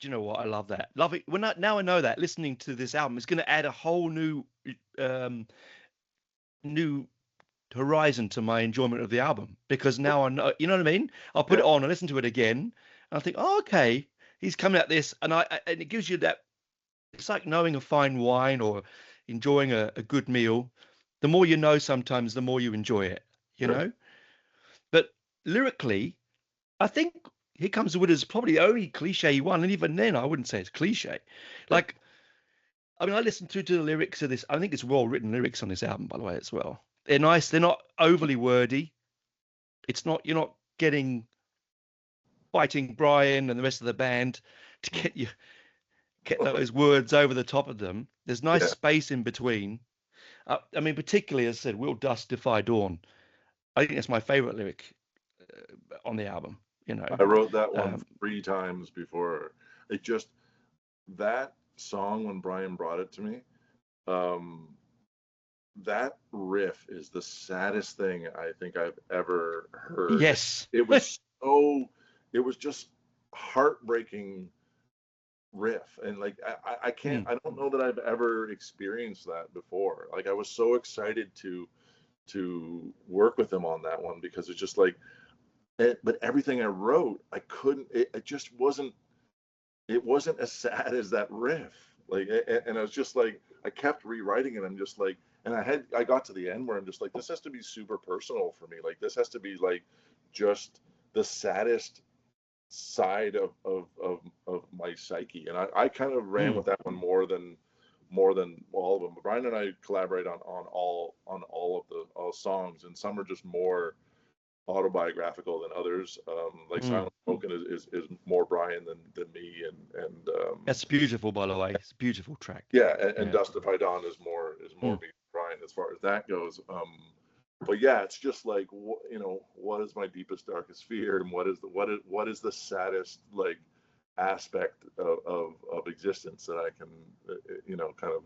you know what? I love that. Love it. Now I know that listening to this album is going to add a whole new horizon to my enjoyment of the album, because now I know, you know what I mean? I'll put Yeah, it on and listen to it again, and I think, oh, okay, he's coming at this, and and it gives you that. It's like knowing a fine wine or enjoying a good meal. The more you know, sometimes the more you enjoy it, you sure. know? But lyrically, I think Here Comes the Wind is probably the only cliche one, and even then, I wouldn't say it's cliche. Yeah. Like, I mean, I listened to the lyrics of this. I think it's well written lyrics on this album, by the way, as well. They're nice. They're not overly wordy. You're not fighting Brian and the rest of the band to get those words over the top of them. There's nice Yeah. space in between. I mean, particularly as I said, "Will Dust Defy Dawn." I think that's my favorite lyric on the album. I wrote that one Um, 3 times before. It just that song, when Brian brought it to me, um, that riff is the saddest thing I think I've ever heard. yes. It was just heartbreaking riff, and like I can't, Mm, I don't know that I've ever experienced that before. Like I was so excited to work with him on that one, because it's just like but everything I wrote, I couldn't, it just wasn't, it wasn't as sad as that riff. Like, and I was just like, I kept rewriting it. I'm just like, and I got to the end where I'm just like, this has to be super personal for me. Like, this has to be like just the saddest side of my psyche. And I kind of ran mm, with that one more than all of them. But Brian and I collaborate on all of the all songs, and some are just more autobiographical than others. Like mm. Silent Spoken is more Brian than me, and That's beautiful, by the way. It's a beautiful track. yeah, and Yeah. Dust If I Dawn is more Mm. me and Brian as far as that goes. But yeah, it's just like what is my deepest darkest fear, and what is the saddest like aspect of existence that I can kind of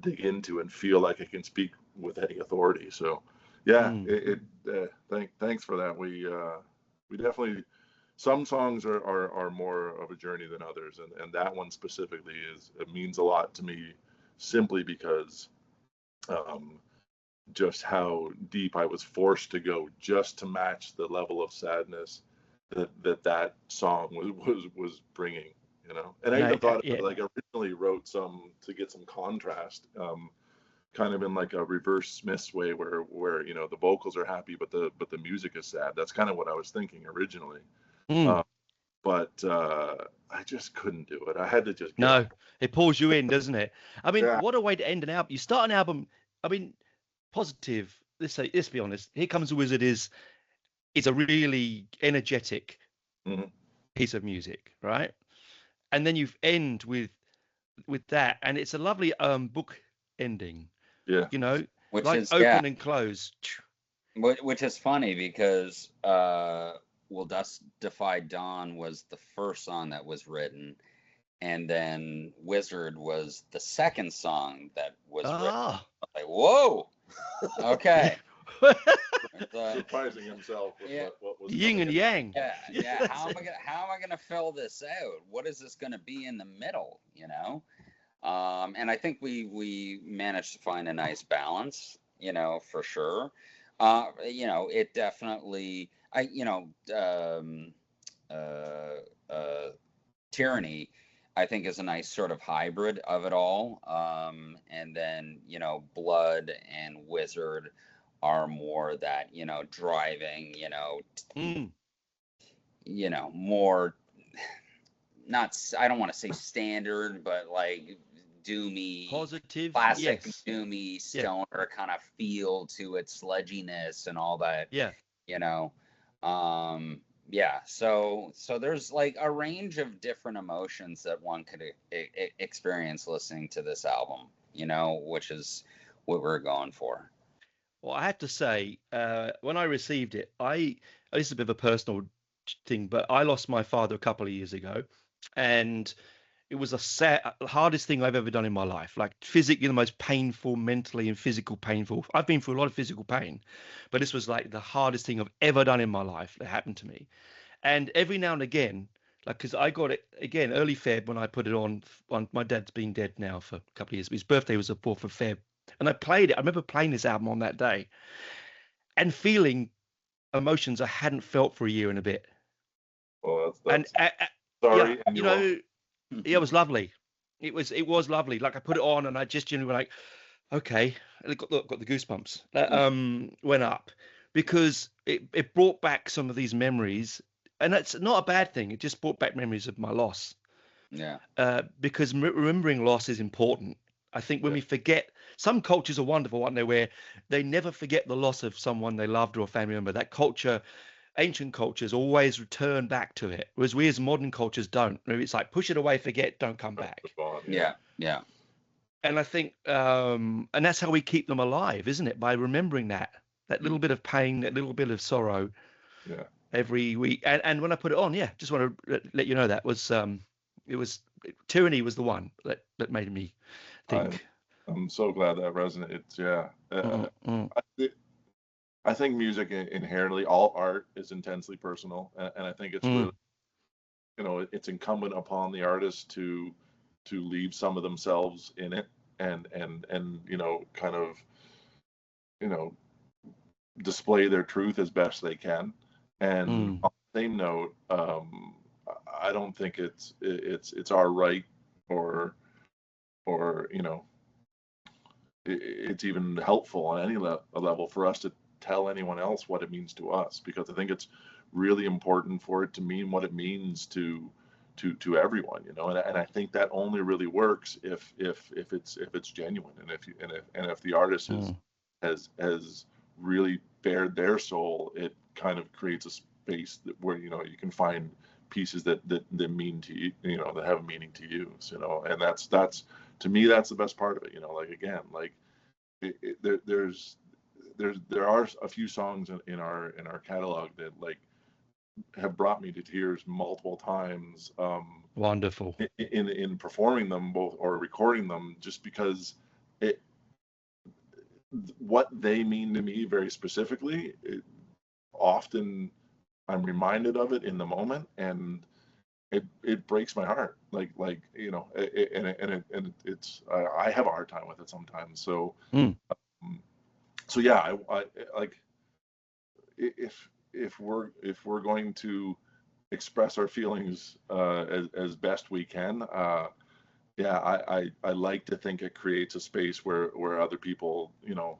dig into and feel like I can speak with any authority. So yeah, Mm. thanks for that. We definitely, some songs are more of a journey than others, and that one specifically it means a lot to me, simply because um, just how deep I was forced to go just to match the level of sadness that song was bringing. And I No, even thought, yeah. like, originally wrote some to get some contrast, kind of in like a reverse Smiths way, where the vocals are happy but the music is sad. That's kind of what I was thinking originally. Mm. uh, but I just couldn't do it. I had to just No, it pulls you in, doesn't it? I mean, Yeah. what a way to end an album. You start an album. I mean, positive. Let's be honest. Here Comes the Wizard is a really energetic Mhm. piece of music, right? And then you end with that, and it's a lovely book ending. Yeah. You know, Which like is open and close. which is funny because Will Dust Defy Dawn was the first song that was written, and then Wizard was the second song that was written. Like, whoa, okay. Surprising himself with what was yin coming and in. yang. Yeah. How am I gonna fill this out? What is this gonna be in the middle? You know. And I think we managed to find a nice balance. You know, for sure. You know, it definitely. Tyranny, I think, is a nice sort of hybrid of it all. And then, you know, Blood and Wizard are more that, you know, driving, you know, more, not, I don't want to say standard, but like doomy, Positive, classic yes. doomy stoner kind of feel to its sledginess and all that. Yeah. You know, yeah, so there's like a range of different emotions that one could experience listening to this album, you know, which is what we're going for. Well, I have to say, when I received it, this is a bit of a personal thing, but I lost my father a couple of years ago, and it was the hardest thing I've ever done in my life. Like physically, the most painful, mentally and physical painful. I've been through a lot of physical pain, but this was like the hardest thing I've ever done in my life that happened to me. And every now and again, like, because I got it again early Feb when I put it on. My dad's been dead now for a couple of years. His birthday was the 4th of Feb, and I played it. I remember playing this album on that day and feeling emotions I hadn't felt for a year and a bit. Well, And sorry. yeah, you know, yeah, it was lovely. It was lovely. Like I put it on and I just genuinely like, okay, and got the goosebumps that went up because it brought back some of these memories, and that's not a bad thing. It just brought back memories of my loss. Yeah. Because remembering loss is important. I think when we forget, some cultures are wonderful, aren't they, where they never forget the loss of someone they loved or a family member. That culture, ancient cultures, always return back to it, whereas we as modern cultures don't. It's like push it away, forget, don't come back. Yeah. And I think, and that's how we keep them alive, isn't it? By remembering that little bit of pain, that little bit of sorrow, every week. And when I put it on, just want to let you know that was, it was Tyranny was the one that made me think. I'm so glad that resonates. Yeah. I think music inherently, all art is intensely personal, and I think it's really, you know, it's incumbent upon the artist to leave some of themselves in it, and you know, kind of, you know, display their truth as best they can. And on the same note, I don't think it's our right or you know, it's even helpful on any level for us to tell anyone else what it means to us, because I think it's really important for it to mean what it means to everyone, you know, and I think that only really works if it's genuine, and if the artist has really bared their soul. It kind of creates a space where, you know, you can find pieces that mean to you, you know, that have a meaning to you, you know, and that's to me, that's the best part of it, you know. Like, again, like there are a few songs in our catalog that like have brought me to tears multiple times. Wonderful. In performing them both or recording them, just because what they mean to me very specifically, often I'm reminded of it in the moment, and it breaks my heart. Like you know, and it's I have a hard time with it sometimes. So so yeah, I like if we're going to express our feelings as best we can, I like to think it creates a space where other people, you know,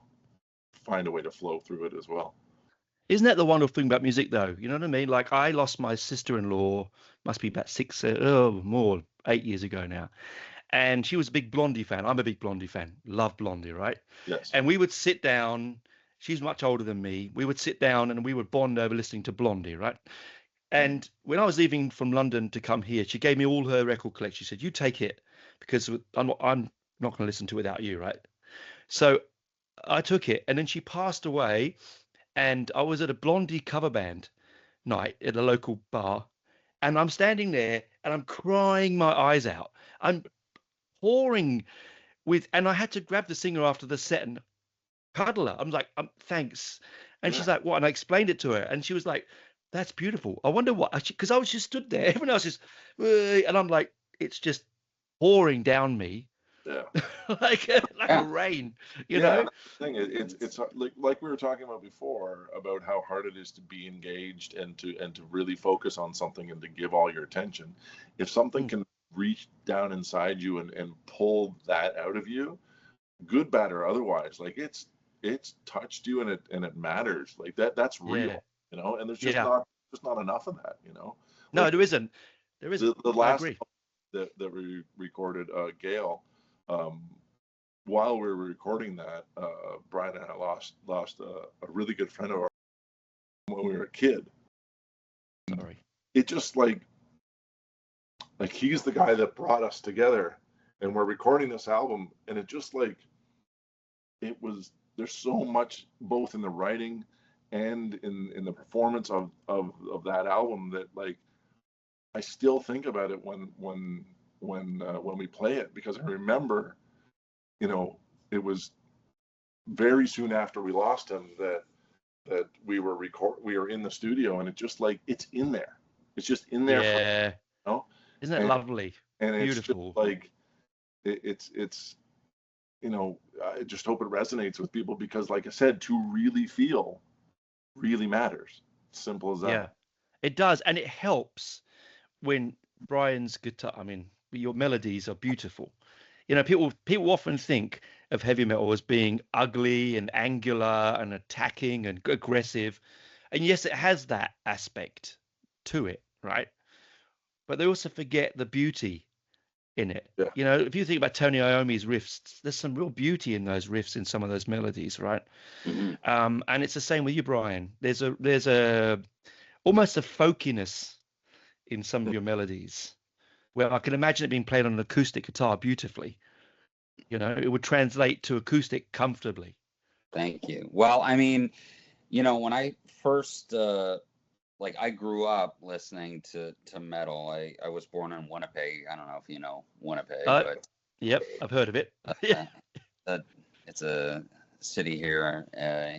find a way to flow through it as well. Isn't that the wonderful thing about music, though? You know what I mean? Like, I lost my sister-in-law, must be about 8 years ago now. And she was a big Blondie fan. I'm a big Blondie fan. Love Blondie, right? Yes. And we would sit down. She's much older than me. We would sit down and we would bond over listening to Blondie, right? And when I was leaving from London to come here, she gave me all her record collection. She said, "You take it because I'm not going to listen to it without you, right?" So I took it, and then she passed away, and I was at a Blondie cover band night at a local bar, and I'm standing there and I'm crying my eyes out. I'm pouring and I had to grab the singer after the set and cuddle her. I'm like, thanks. And Yeah. she's like, what? And I explained it to her, and she was like, that's beautiful. I wonder what, because I was just stood there. Everyone else is, and I'm like, it's just pouring down me Yeah. like a rain, you Yeah, know? and that's the thing. It's like we were talking about before about how hard it is to be engaged and to really focus on something and to give all your attention. If something can reach down inside you and pull that out of you, good, bad, or otherwise, like it's touched you and it matters. Like that's Yeah, real, and there's yeah. just not enough of that, No, like there isn't. There isn't. the I last agree. that we recorded, Gail, um, while we were recording that, Brian and I lost a really good friend of ours when we were a kid. Sorry. It just like he's the guy that brought us together, and we're recording this album, and it just like there's so much both in the writing and in the performance of that album that like I still think about it when we play it, because I remember, it was very soon after we lost him that we were in the studio, and it just like it's in there. It's just in there for, Yeah. Isn't it and lovely? it's just Beautiful. like it's I just hope it resonates with people, because like I said, to really feel really matters. Simple as Yeah, that. it does. And it helps when Brian's guitar, I mean, your melodies are beautiful. People often think of heavy metal as being ugly and angular and attacking and aggressive. And yes, it has that aspect to it, right? But they also forget the beauty in it. Yeah. If you think about Tony Iommi's riffs, there's some real beauty in those riffs in some of those melodies, right? Mhm. And it's the same with you, Brian. There's a almost a folkiness in some of your melodies where I can imagine it being played on an acoustic guitar beautifully. It would translate to acoustic comfortably. Thank you. Well, I mean, when I first I grew up listening to metal. I was born in Winnipeg. I don't know if you know Winnipeg, but Yep, I've heard of it. Yeah. it's a city here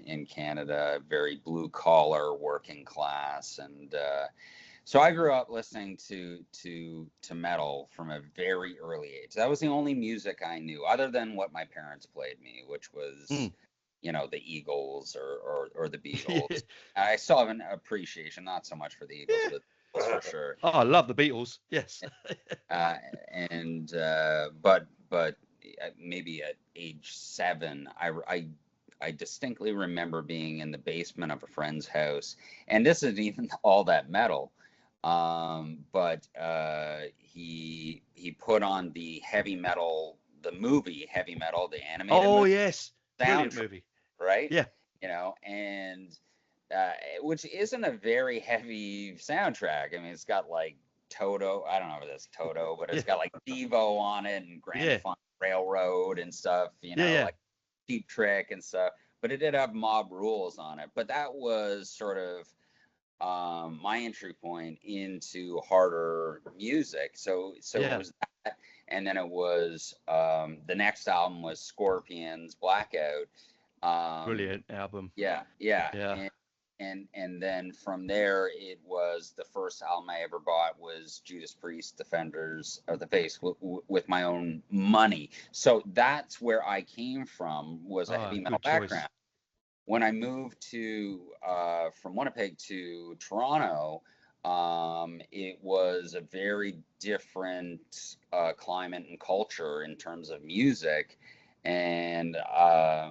in Canada, very blue collar, working class, and so I grew up listening to metal from a very early age. That was the only music I knew, other than what my parents played me, which was the Eagles or the Beatles. Yeah. I still have an appreciation, not so much for the Eagles, but that's for sure. Oh, I love the Beatles. Yes. But maybe at age 7, I distinctly remember being in the basement of a friend's house, and this isn't even all that metal. But he put on the heavy metal, the movie Heavy Metal, the animated Oh, movie yes. Brilliant soundtrack, movie. right? Yeah. And which isn't a very heavy soundtrack. I mean, it's got like Toto. I don't know if that's Toto, but it's got like Devo on it and Grand Funk Railroad and stuff. Like Cheap Trick and stuff. But it did have Mob Rules on it. But that was sort of my entry point into harder music. So it was that, and then it was the next album was Scorpions Blackout. Brilliant album. Yeah. And then from there, it was the first album I ever bought was Judas Priest, Defenders of the Faith, with my own money. So that's where I came from, was a heavy metal background. When I moved from Winnipeg to Toronto, it was a very different climate and culture in terms of music. And I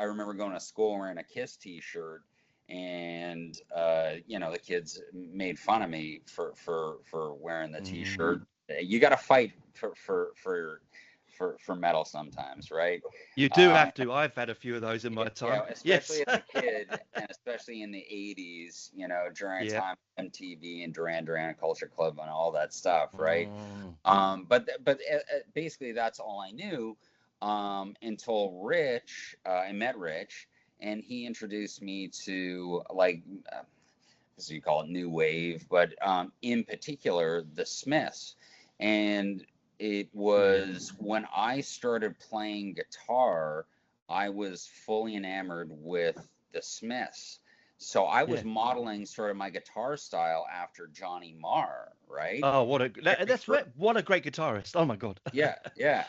remember going to school wearing a Kiss t-shirt and the kids made fun of me for wearing the T-shirt. You got to fight for metal sometimes, right? You do have to. I've had a few of those in my time. Especially Yes. as a kid, and especially in the 80s, during a time of MTV and Duran Duran Culture Club and all that stuff, right? But basically that's all I knew until Rich, I met Rich, and he introduced me to, like, as you call it, new wave, but in particular the Smiths. And it was when I started playing guitar, I was fully enamored with the Smiths. So I was modeling sort of my guitar style after Johnny Marr, right? Oh, what a great guitarist! Oh my God. Yeah.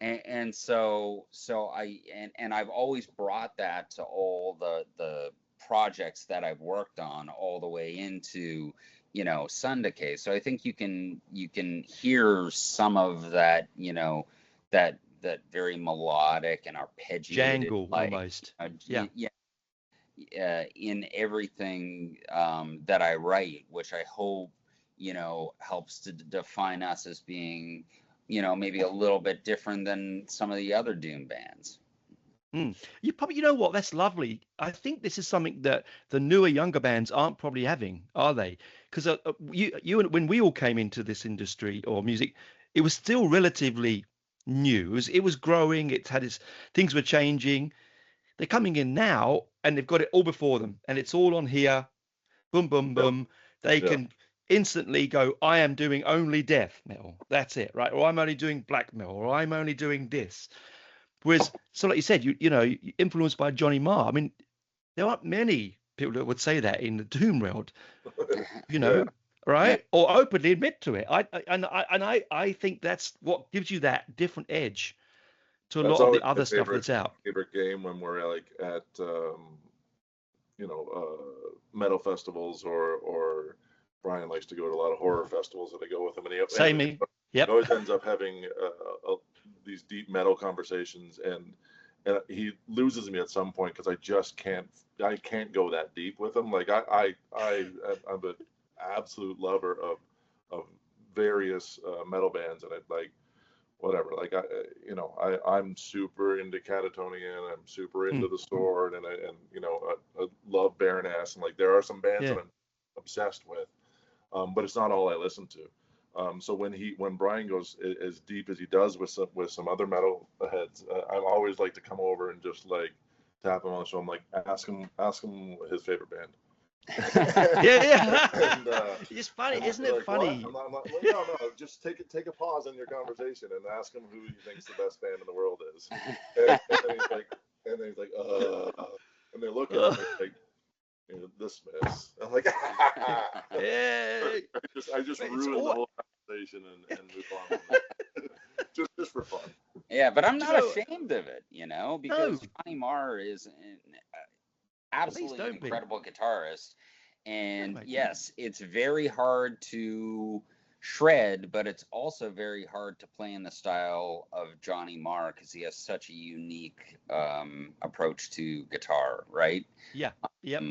And so I've always brought that to all the projects that I've worked on, all the way into Sundcay. So I think you can hear some of that, that very melodic and arpeggiated jangle, almost. In everything that I write, which I hope helps to define us as being maybe a little bit different than some of the other doom bands. You know what? That's lovely. I think this is something that the newer, younger bands aren't probably having, are they? Because when we all came into this industry or music, it was still relatively new. It was growing. It had things were changing. They're coming in now, and they've got it all before them, and it's all on here. Boom, boom, boom. They can instantly go, I am doing only death metal. That's it, right? Or I'm only doing black metal, or I'm only doing this. Whereas, so like you said, you influenced by Johnny Marr. I mean, there aren't many people that would say that in the doom world, right? Or openly admit to it. I think that's what gives you that different edge to a lot of the other stuff that's out. Favorite game when we're like at metal festivals, or Brian likes to go to a lot of horror festivals, and I go with him, and he always ends up having these deep metal conversations, and he loses me at some point because I just can't go that deep with him. Like I'm an absolute lover of various metal bands, and I'd like whatever. Like I'm super into Catatonian, I'm super into the Sword, and I love Baroness, and like there are some bands that I'm obsessed with, but it's not all I listen to. So when Brian goes as deep as he does with some other metal heads, I always like to come over and just like tap him on the shoulder. I'm like, ask him his favorite band. And, it's funny, isn't it funny? I'm like, well, no, just take a pause in your conversation and ask him who he thinks the best band in the world is. And then he's like, and they look at him like, the Smiths. I'm like, yeah. I just ruined the whole conversation and move on. just for fun. Yeah, but I'm not ashamed of it, because Johnny Marr is an absolutely incredible guitarist. And yes, it's very hard to shred, but it's also very hard to play in the style of Johnny Marr because he has such a unique approach to guitar, right? Yeah. Yep.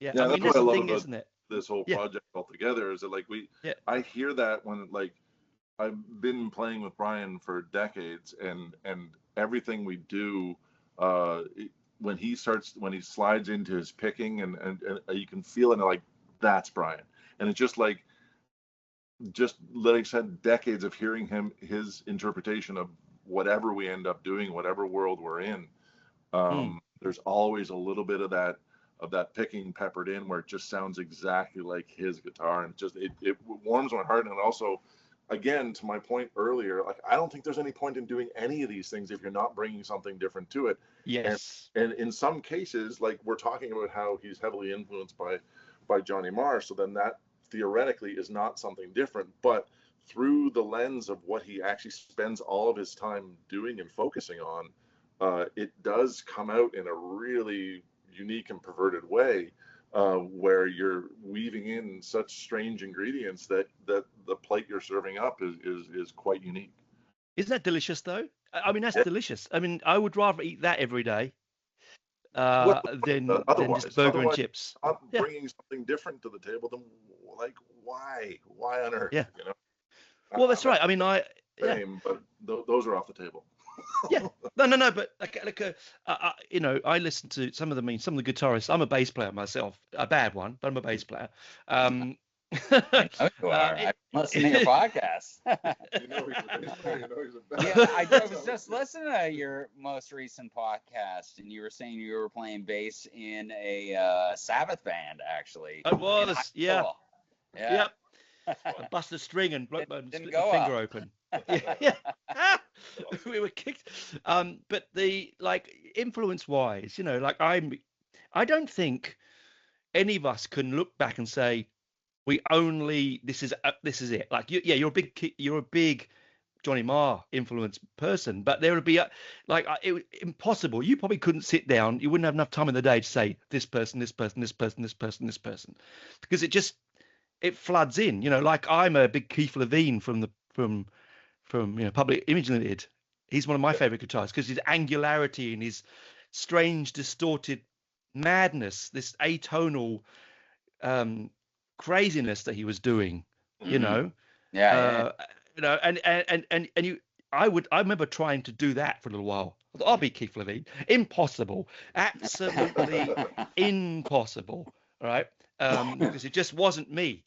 Yeah, I mean, that's what I love about isn't it? This whole project altogether is that like I hear that when like I've been playing with Brian for decades, and everything we do, when he slides into his picking, and you can feel it, like that's Brian, and it's just like I said, decades of hearing his interpretation of whatever we end up doing, whatever world we're in. There's always a little bit of that picking peppered in, where it just sounds exactly like his guitar, and it warms my heart. And also, again, to my point earlier, like I don't think there's any point in doing any of these things if you're not bringing something different to it. Yes. And in some cases, like we're talking about how he's heavily influenced by Johnny Marr, so then that theoretically is not something different, but through the lens of what he actually spends all of his time doing and focusing on, it does come out in a really unique and perverted way, where you're weaving in such strange ingredients that the plate you're serving up is quite unique. Isn't that delicious though? I mean, that's delicious. I mean, I would rather eat that every day than otherwise, just burger and chips. not Yeah, bringing something different to the table, then like why on earth? yeah. You know, Well, that's I'm right. I mean, yeah. same, but those are off the table. Yeah, no, but you know, I listen to some of the guitarists. I'm a bass player myself, a bad one, but I'm a bass player. I know you are. I listen to your podcast. You know he's a bass player. You know he's a Yeah, I was just listening to your most recent podcast, and you were saying you were playing bass in a Sabbath band, actually. I was, yeah, Cool. Yeah. yep. I busted a string and broke my Didn't split go my finger up. open. Yeah. We were kicked. But the like influence wise, you know, like I don't think any of us can look back and say this is it. Like you're a big Johnny Marr influence person, but there would be impossible. You probably couldn't sit down. You wouldn't have enough time in the day to say this person, this person, this person, this person, this person, because it floods in. You know, like I'm a big Keith Levine from Public Image Limited. He's one of my favorite guitarists because his angularity and his strange distorted madness, this atonal craziness that he was doing, you know. Yeah. You know, and I remember trying to do that for a little while. I thought, I'll be Keith Levine. Impossible. Absolutely impossible. All right. Because it just wasn't me.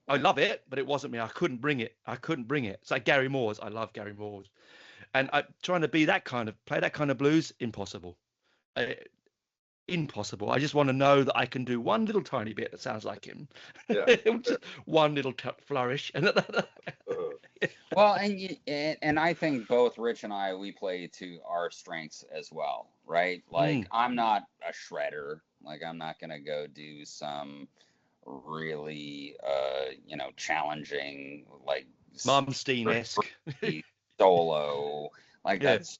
I love it, but it wasn't me. I couldn't bring it. It's like Gary Moore's. I love Gary Moore's. And I'm trying to be play that kind of blues, impossible. Impossible. I just want to know that I can do one little tiny bit that sounds like him. Yeah. Just one little flourish. Well, and I think both Rich and I, we play to our strengths as well, right? Like I'm not a shredder. Like I'm not gonna go do some really challenging like Malmsteen-esque solo. Like that's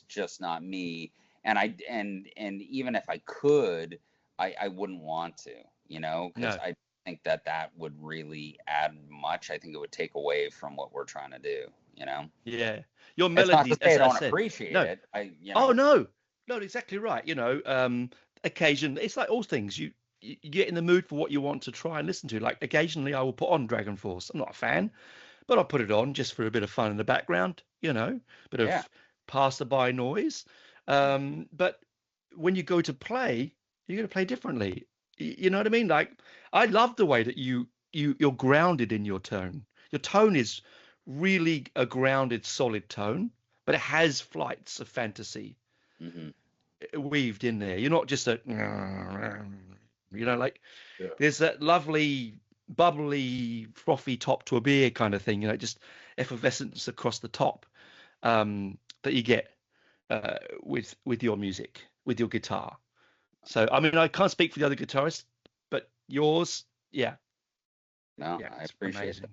just not me. And even if I could, I wouldn't want to, because I think that would really add much. I think it would take away from what we're trying to do, Yeah, your melody. It's not to say I don't appreciate it. Oh no, exactly right. Occasionally, it's like all things. You get in the mood for what you want to try and listen to. Like occasionally, I will put on Dragon Force. I'm not a fan, but I'll put it on just for a bit of fun in the background. Bit of passerby noise. But when you go to play, you're going to play differently. You know what I mean? Like, I love the way that you're grounded in your tone. Your tone is really a grounded, solid tone, but it has flights of fantasy weaved in there. You're not just there's that lovely, bubbly, frothy top to a beer kind of thing, just effervescence across the top that you get with your music, with your guitar. So I mean, I can't speak for the other guitarists, but yours, yeah. No, yeah, I appreciate it.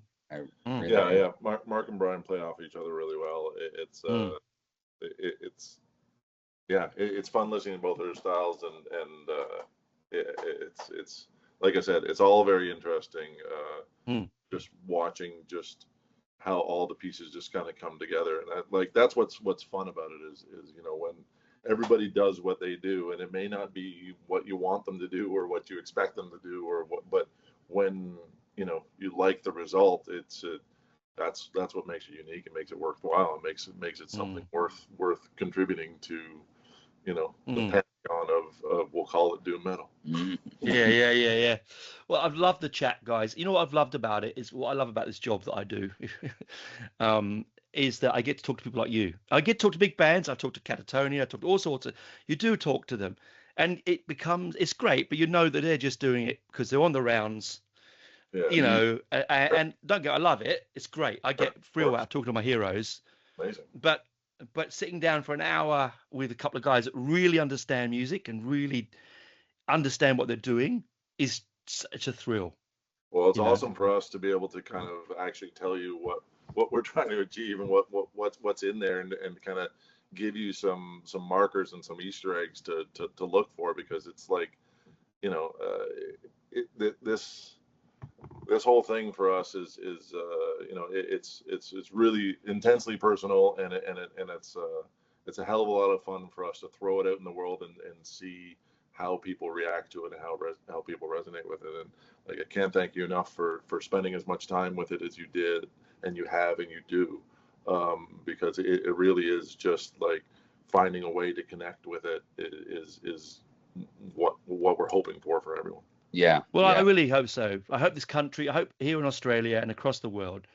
Yeah. Mark and Brian play off each other really well. It's fun listening to both their styles, and it's like I said, it's all very interesting. Just watching how all the pieces just kind of come together, and that's what's fun about it is when everybody does what they do, and it may not be what you want them to do or what you expect them to do, but when you like the result, that's what makes it unique and makes it worthwhile. It makes it something worth contributing to, the pantheon of we'll call it doom metal. Yeah. Well, I've loved the chat, guys. You know what I've loved about it is what I love about this job that I do. Is that I get to talk to people like you. I get to talk to big bands. I talk to Catatonia. I talk to all sorts of. You do talk to them, and it's great. But you know that they're just doing it because they're on the rounds. Yeah. And don't get. I love it. It's great. I get thrill out of talking to my heroes. Amazing. But sitting down for an hour with a couple of guys that really understand music and really understand what they're doing is such a thrill. Well, it's awesome for us to be able to kind of actually tell you what we're trying to achieve and what's in there, and kind of give you some markers and some Easter eggs to look for, because it's like, this whole thing for us is it's really intensely personal, and it's a hell of a lot of fun for us to throw it out in the world and see how people react to it and how people resonate with it. And like, I can't thank you enough for spending as much time with it as you did, and you have, and you do, because it really is just like finding a way to connect with it is what we're hoping for everyone. Yeah. Well, yeah. I really hope so. I hope this country, I hope here in Australia and across the world,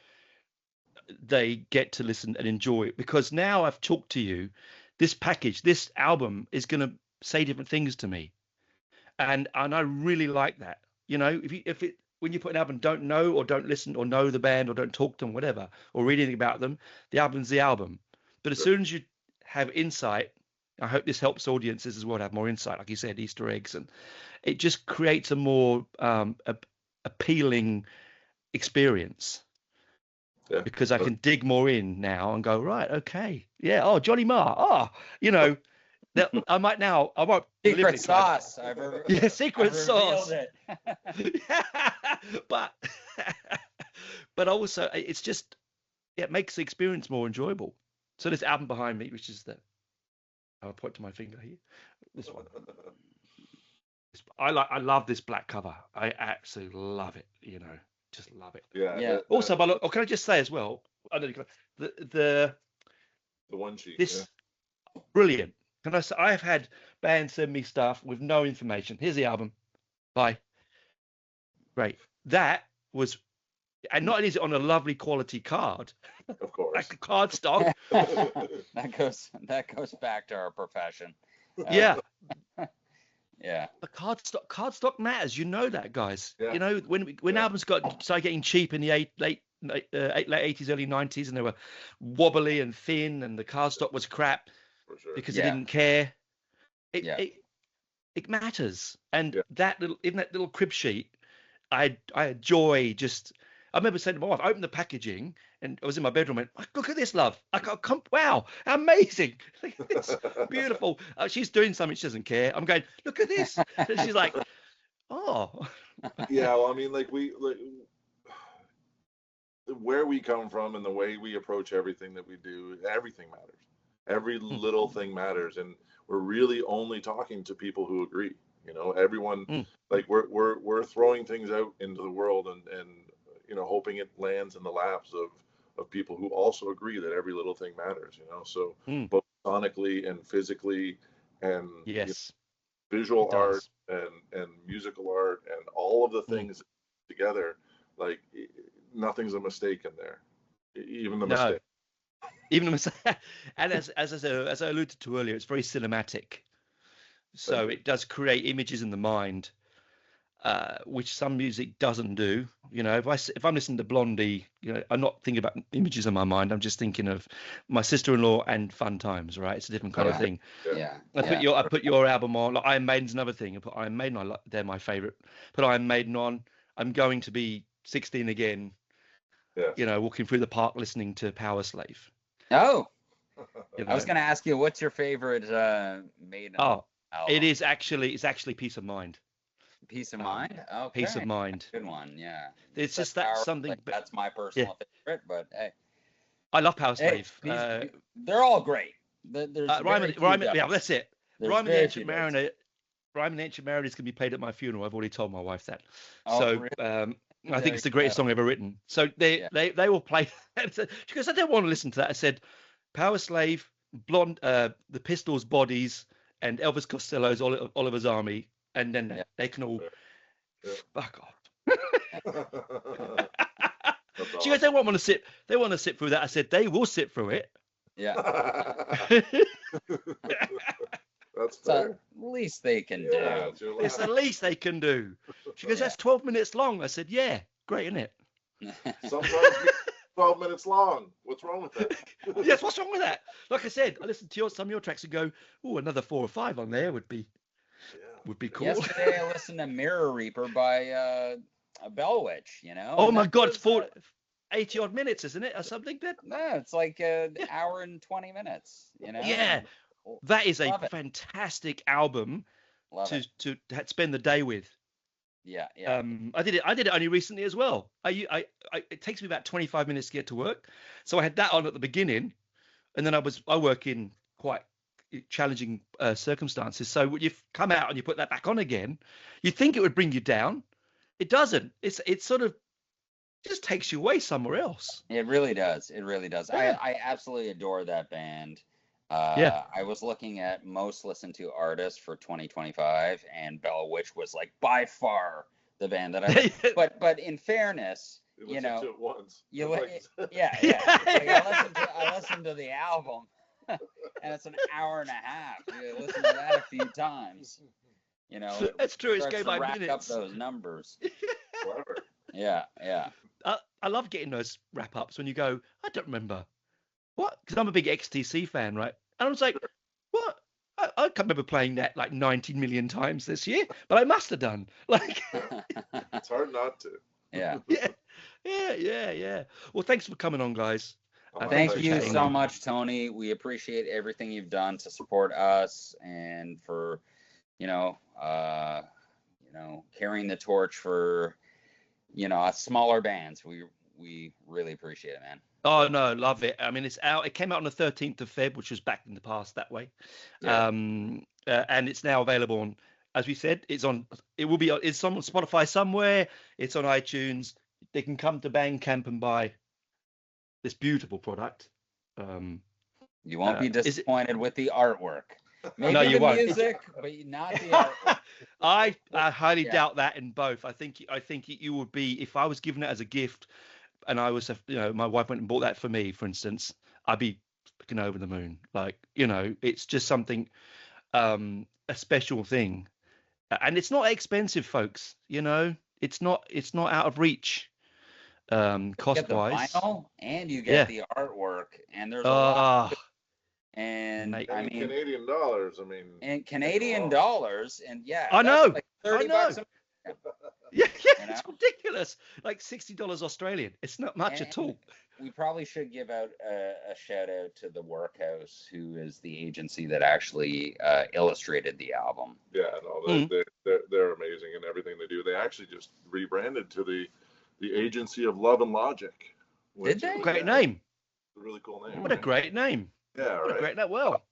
they get to listen and enjoy it, because now I've talked to you, this package, this album is going to say different things to me, and I really like that. You know, when you put an album, don't know or don't listen or know the band or don't talk to them, whatever, or read anything about them, the album's the album. But as soon as you have insight, I hope this helps audiences as well to have more insight, like you said, Easter eggs, and it just creates a more appealing experience. Yeah. Because I can dig more in now and go, right, okay, yeah, oh, Johnny Marr, oh, you know, that I might Secret sauce. Yeah, secret I've sauce. it. but also it's just, it makes the experience more enjoyable. So this album behind me, which is I'll point to my finger here, this one. I love this black cover. I absolutely love it. You know, just love it. Yeah. Also, but look, can I just say as well, the one sheet. This brilliant. Can I say, I have had bands send me stuff with no information. Here's the album. Bye. Great. That was, and not only is it on a lovely quality card, Of course, like the card stock. that goes back to our profession. Yeah. Yeah. The card stock matters. You know that, guys. Yeah. You know, when albums started getting cheap in the late 80s, early 90s, and they were wobbly and thin, and the card stock was crap because they didn't care. It matters. And that little crib sheet, I enjoy. Just, I remember saying to my wife, I opened the packaging and I was in my bedroom and went, look at this, love. Wow, amazing. Look at this, beautiful. She's doing something, she doesn't care. I'm going, look at this. And she's like, oh. Yeah, well, I mean, where we come from and the way we approach everything that we do, everything matters. Every little thing matters, and we're really only talking to people who agree. You know, everyone, like we're throwing things out into the world and you know, hoping it lands in the laps of people who also agree that every little thing matters. You know, so both sonically and physically, and visual art and musical art and all of the things together, like nothing's a mistake in there, even the mistake. Even and as I alluded to earlier, it's very cinematic, so it does create images in the mind, which some music doesn't do. You know, if I'm listening to Blondie, you know, I'm not thinking about images in my mind. I'm just thinking of my sister-in-law and fun times. Right, it's a different kind of thing. I put your album on. Like Iron Maiden's another thing. I put Iron Maiden on. They're my favorite. Put Iron Maiden on. I'm going to be 16 again. You know, walking through the park listening to Power Slave. Oh, you know? I was going to ask you, what's your favorite Maiden? Oh, album? It's actually Peace of Mind. Peace of Mind. Okay. Peace of Mind. Good one. Yeah. It's just that something. Like, that's my personal favorite, but hey. I love Power Slave. They're all great. Ryman, yeah, that's it. Ryman the Ancient Mariner. Ryman the Ancient Mariner is going to be played at my funeral. I've already told my wife that. Really? I think it's the greatest song ever written. So they will play. She goes, I don't want to listen to that. I said, Power Slave, Blonde, the Pistols' Bodies, and Elvis Costello's Oliver's Army, and then they can all fuck off. She goes, they want to sit. They want to sit through that. I said, they will sit through it. Yeah. That's fair. The least they can do. It's the least they can do. She goes, that's 12 minutes long. I said, yeah, great, isn't it? Sometimes 12 minutes long. What's wrong with that? Yes, what's wrong with that? Like I said, I listened to some of your tracks and go, oh, another 4 or 5 on there would be cool. Yesterday I listened to Mirror Reaper by Bell Witch, you know. Oh my God, it's 80 odd minutes, isn't it? Or something? No, it's like an hour and 20 minutes, you know. Yeah. That is a fantastic album to spend the day with. Yeah. I did it only recently as well. It takes me about 25 minutes to get to work, so I had that on at the beginning, and then I work in quite challenging circumstances. So when you come out and you put that back on again, you think it would bring you down. It doesn't. It's sort of just takes you away somewhere else. It really does. It really does. Yeah. I absolutely adore that band. Yeah. I was looking at most listened to artists for 2025, and Bell Witch was like by far the band that I. But in fairness, You listen to it once. you Like- yeah. Like I listened to the album, and it's an hour and a half. You listen to that a few times. You know, That's true. It's starts going to by rack minutes. up those numbers. Clever. Yeah. I love getting those wrap ups when you go, I don't remember what, because I'm a big XTC fan, right? And I was like, what? I can't remember playing that like 90 million times this year, but I must have done. Like, It's hard not to. Yeah. yeah. Well, thanks for coming on, guys. Thank for you chatting. so much, Tony. We appreciate everything you've done to support us and for, carrying the torch for, smaller bands. We really appreciate it, man. Oh no, love it. I mean, it's out. It came out on the 13th of Feb, which was back in the past that way. Yeah. And it's now available on, as we said, it's on Spotify somewhere. It's on iTunes. They can come to Bandcamp and buy this beautiful product. You won't be disappointed with the artwork. Maybe No, you the won't. music, but not the artwork. I highly doubt that in both. I think you would be, if I was given it as a gift, and I was, my wife went and bought that for me, for instance, I'd be looking over the moon. Like, it's just something, a special thing, and it's not expensive, folks. It's not out of reach, cost wise. You get the vinyl and you get the artwork, and there's a lot. And Mate. I mean, Canadian dollars. and Canadian dollars, and I know. Like $30. Yeah, it's ridiculous. Like $60 Australian. It's not much at all. We probably should give out a shout out to the Workhouse, who is the agency that actually illustrated the album. Yeah, no, they're amazing in everything they do. They actually just rebranded to the Agency of Love and Logic. Did they? Great name. A really cool name. What a great name. Yeah, what right. a great name. Well.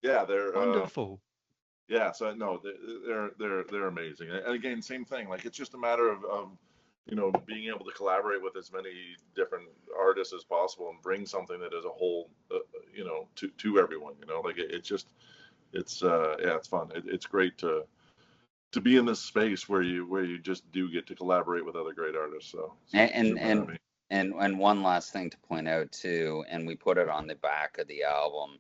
Yeah, they're wonderful. Yeah, so no, they're amazing. And again, same thing. Like, it's just a matter of being able to collaborate with as many different artists as possible and bring something that is a whole, to everyone. Like it's fun. It's great to be in this space where you just do get to collaborate with other great artists. So and one last thing to point out too, and we put it on the back of the album,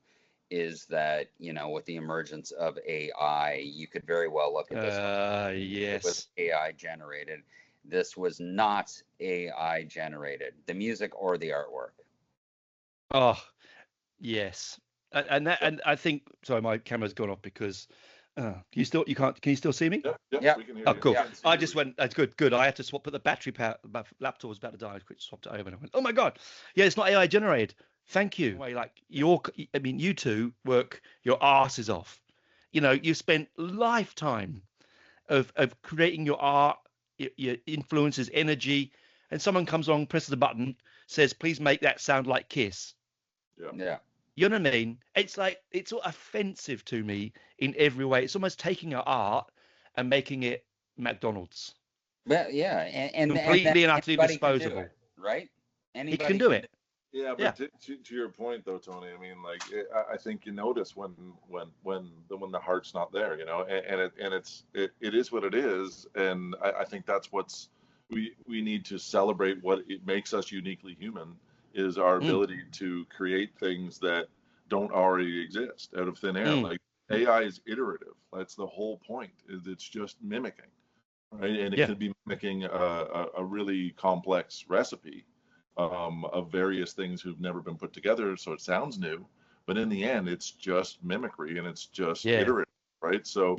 is that, with the emergence of AI, you could very well look at this. Yes. It was AI generated. This was not AI generated, the music or the artwork. Oh, yes. And I think, sorry, my camera's gone off because can you still see me? Yeah. We can hear you. Cool. Yeah. I just went, that's good. I had to put the battery power, my laptop was about to die. I quickly swapped it over and I went, oh my God. Yeah, it's not AI generated. Thank you. Like you two work your asses off. You spent lifetime of creating your art, your influences, energy, and someone comes along, presses a button, says, please make that sound like Kiss. Yeah. You know what I mean? It's like, it's offensive to me in every way. It's almost taking our art and making it McDonald's. Well, yeah, and completely and utterly disposable. Right? Anybody can do it. Yeah, but to your point though, Tony, I mean, like, I think you notice when the heart's not there, and it is what it is, and I think that's we need to celebrate what it makes us uniquely human, is our ability to create things that don't already exist out of thin air. Like, AI is iterative. That's the whole point. It's just mimicking, right? And it could be mimicking a really complex recipe of various things who've never been put together, so it sounds new, but in the end it's just mimicry and it's just iterative, right? So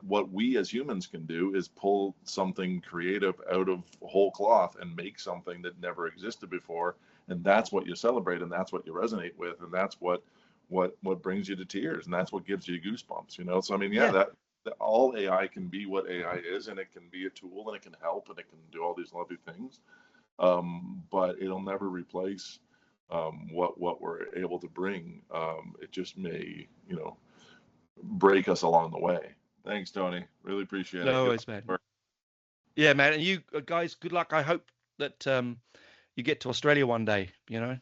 what we as humans can do is pull something creative out of whole cloth and make something that never existed before, and that's what you celebrate, and that's what you resonate with, and that's what brings you to tears, and that's what gives you goosebumps. So I mean, that all AI can be what AI is, and it can be a tool, and it can help, and it can do all these lovely things. But it'll never replace what we're able to bring. It just may, break us along the way. Thanks, Tony. Really appreciate it. No worries, man. Yeah, man. And you guys, good luck. I hope that you get to Australia one day. You know,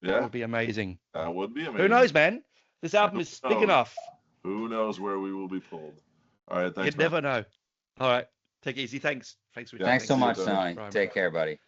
that would be amazing. That would be amazing. Who knows, man? This album is big enough. Who knows where we will be pulled? All right, thanks. You never know. All right, take it easy. Thanks. Thanks so much, Tony. Take care, buddy.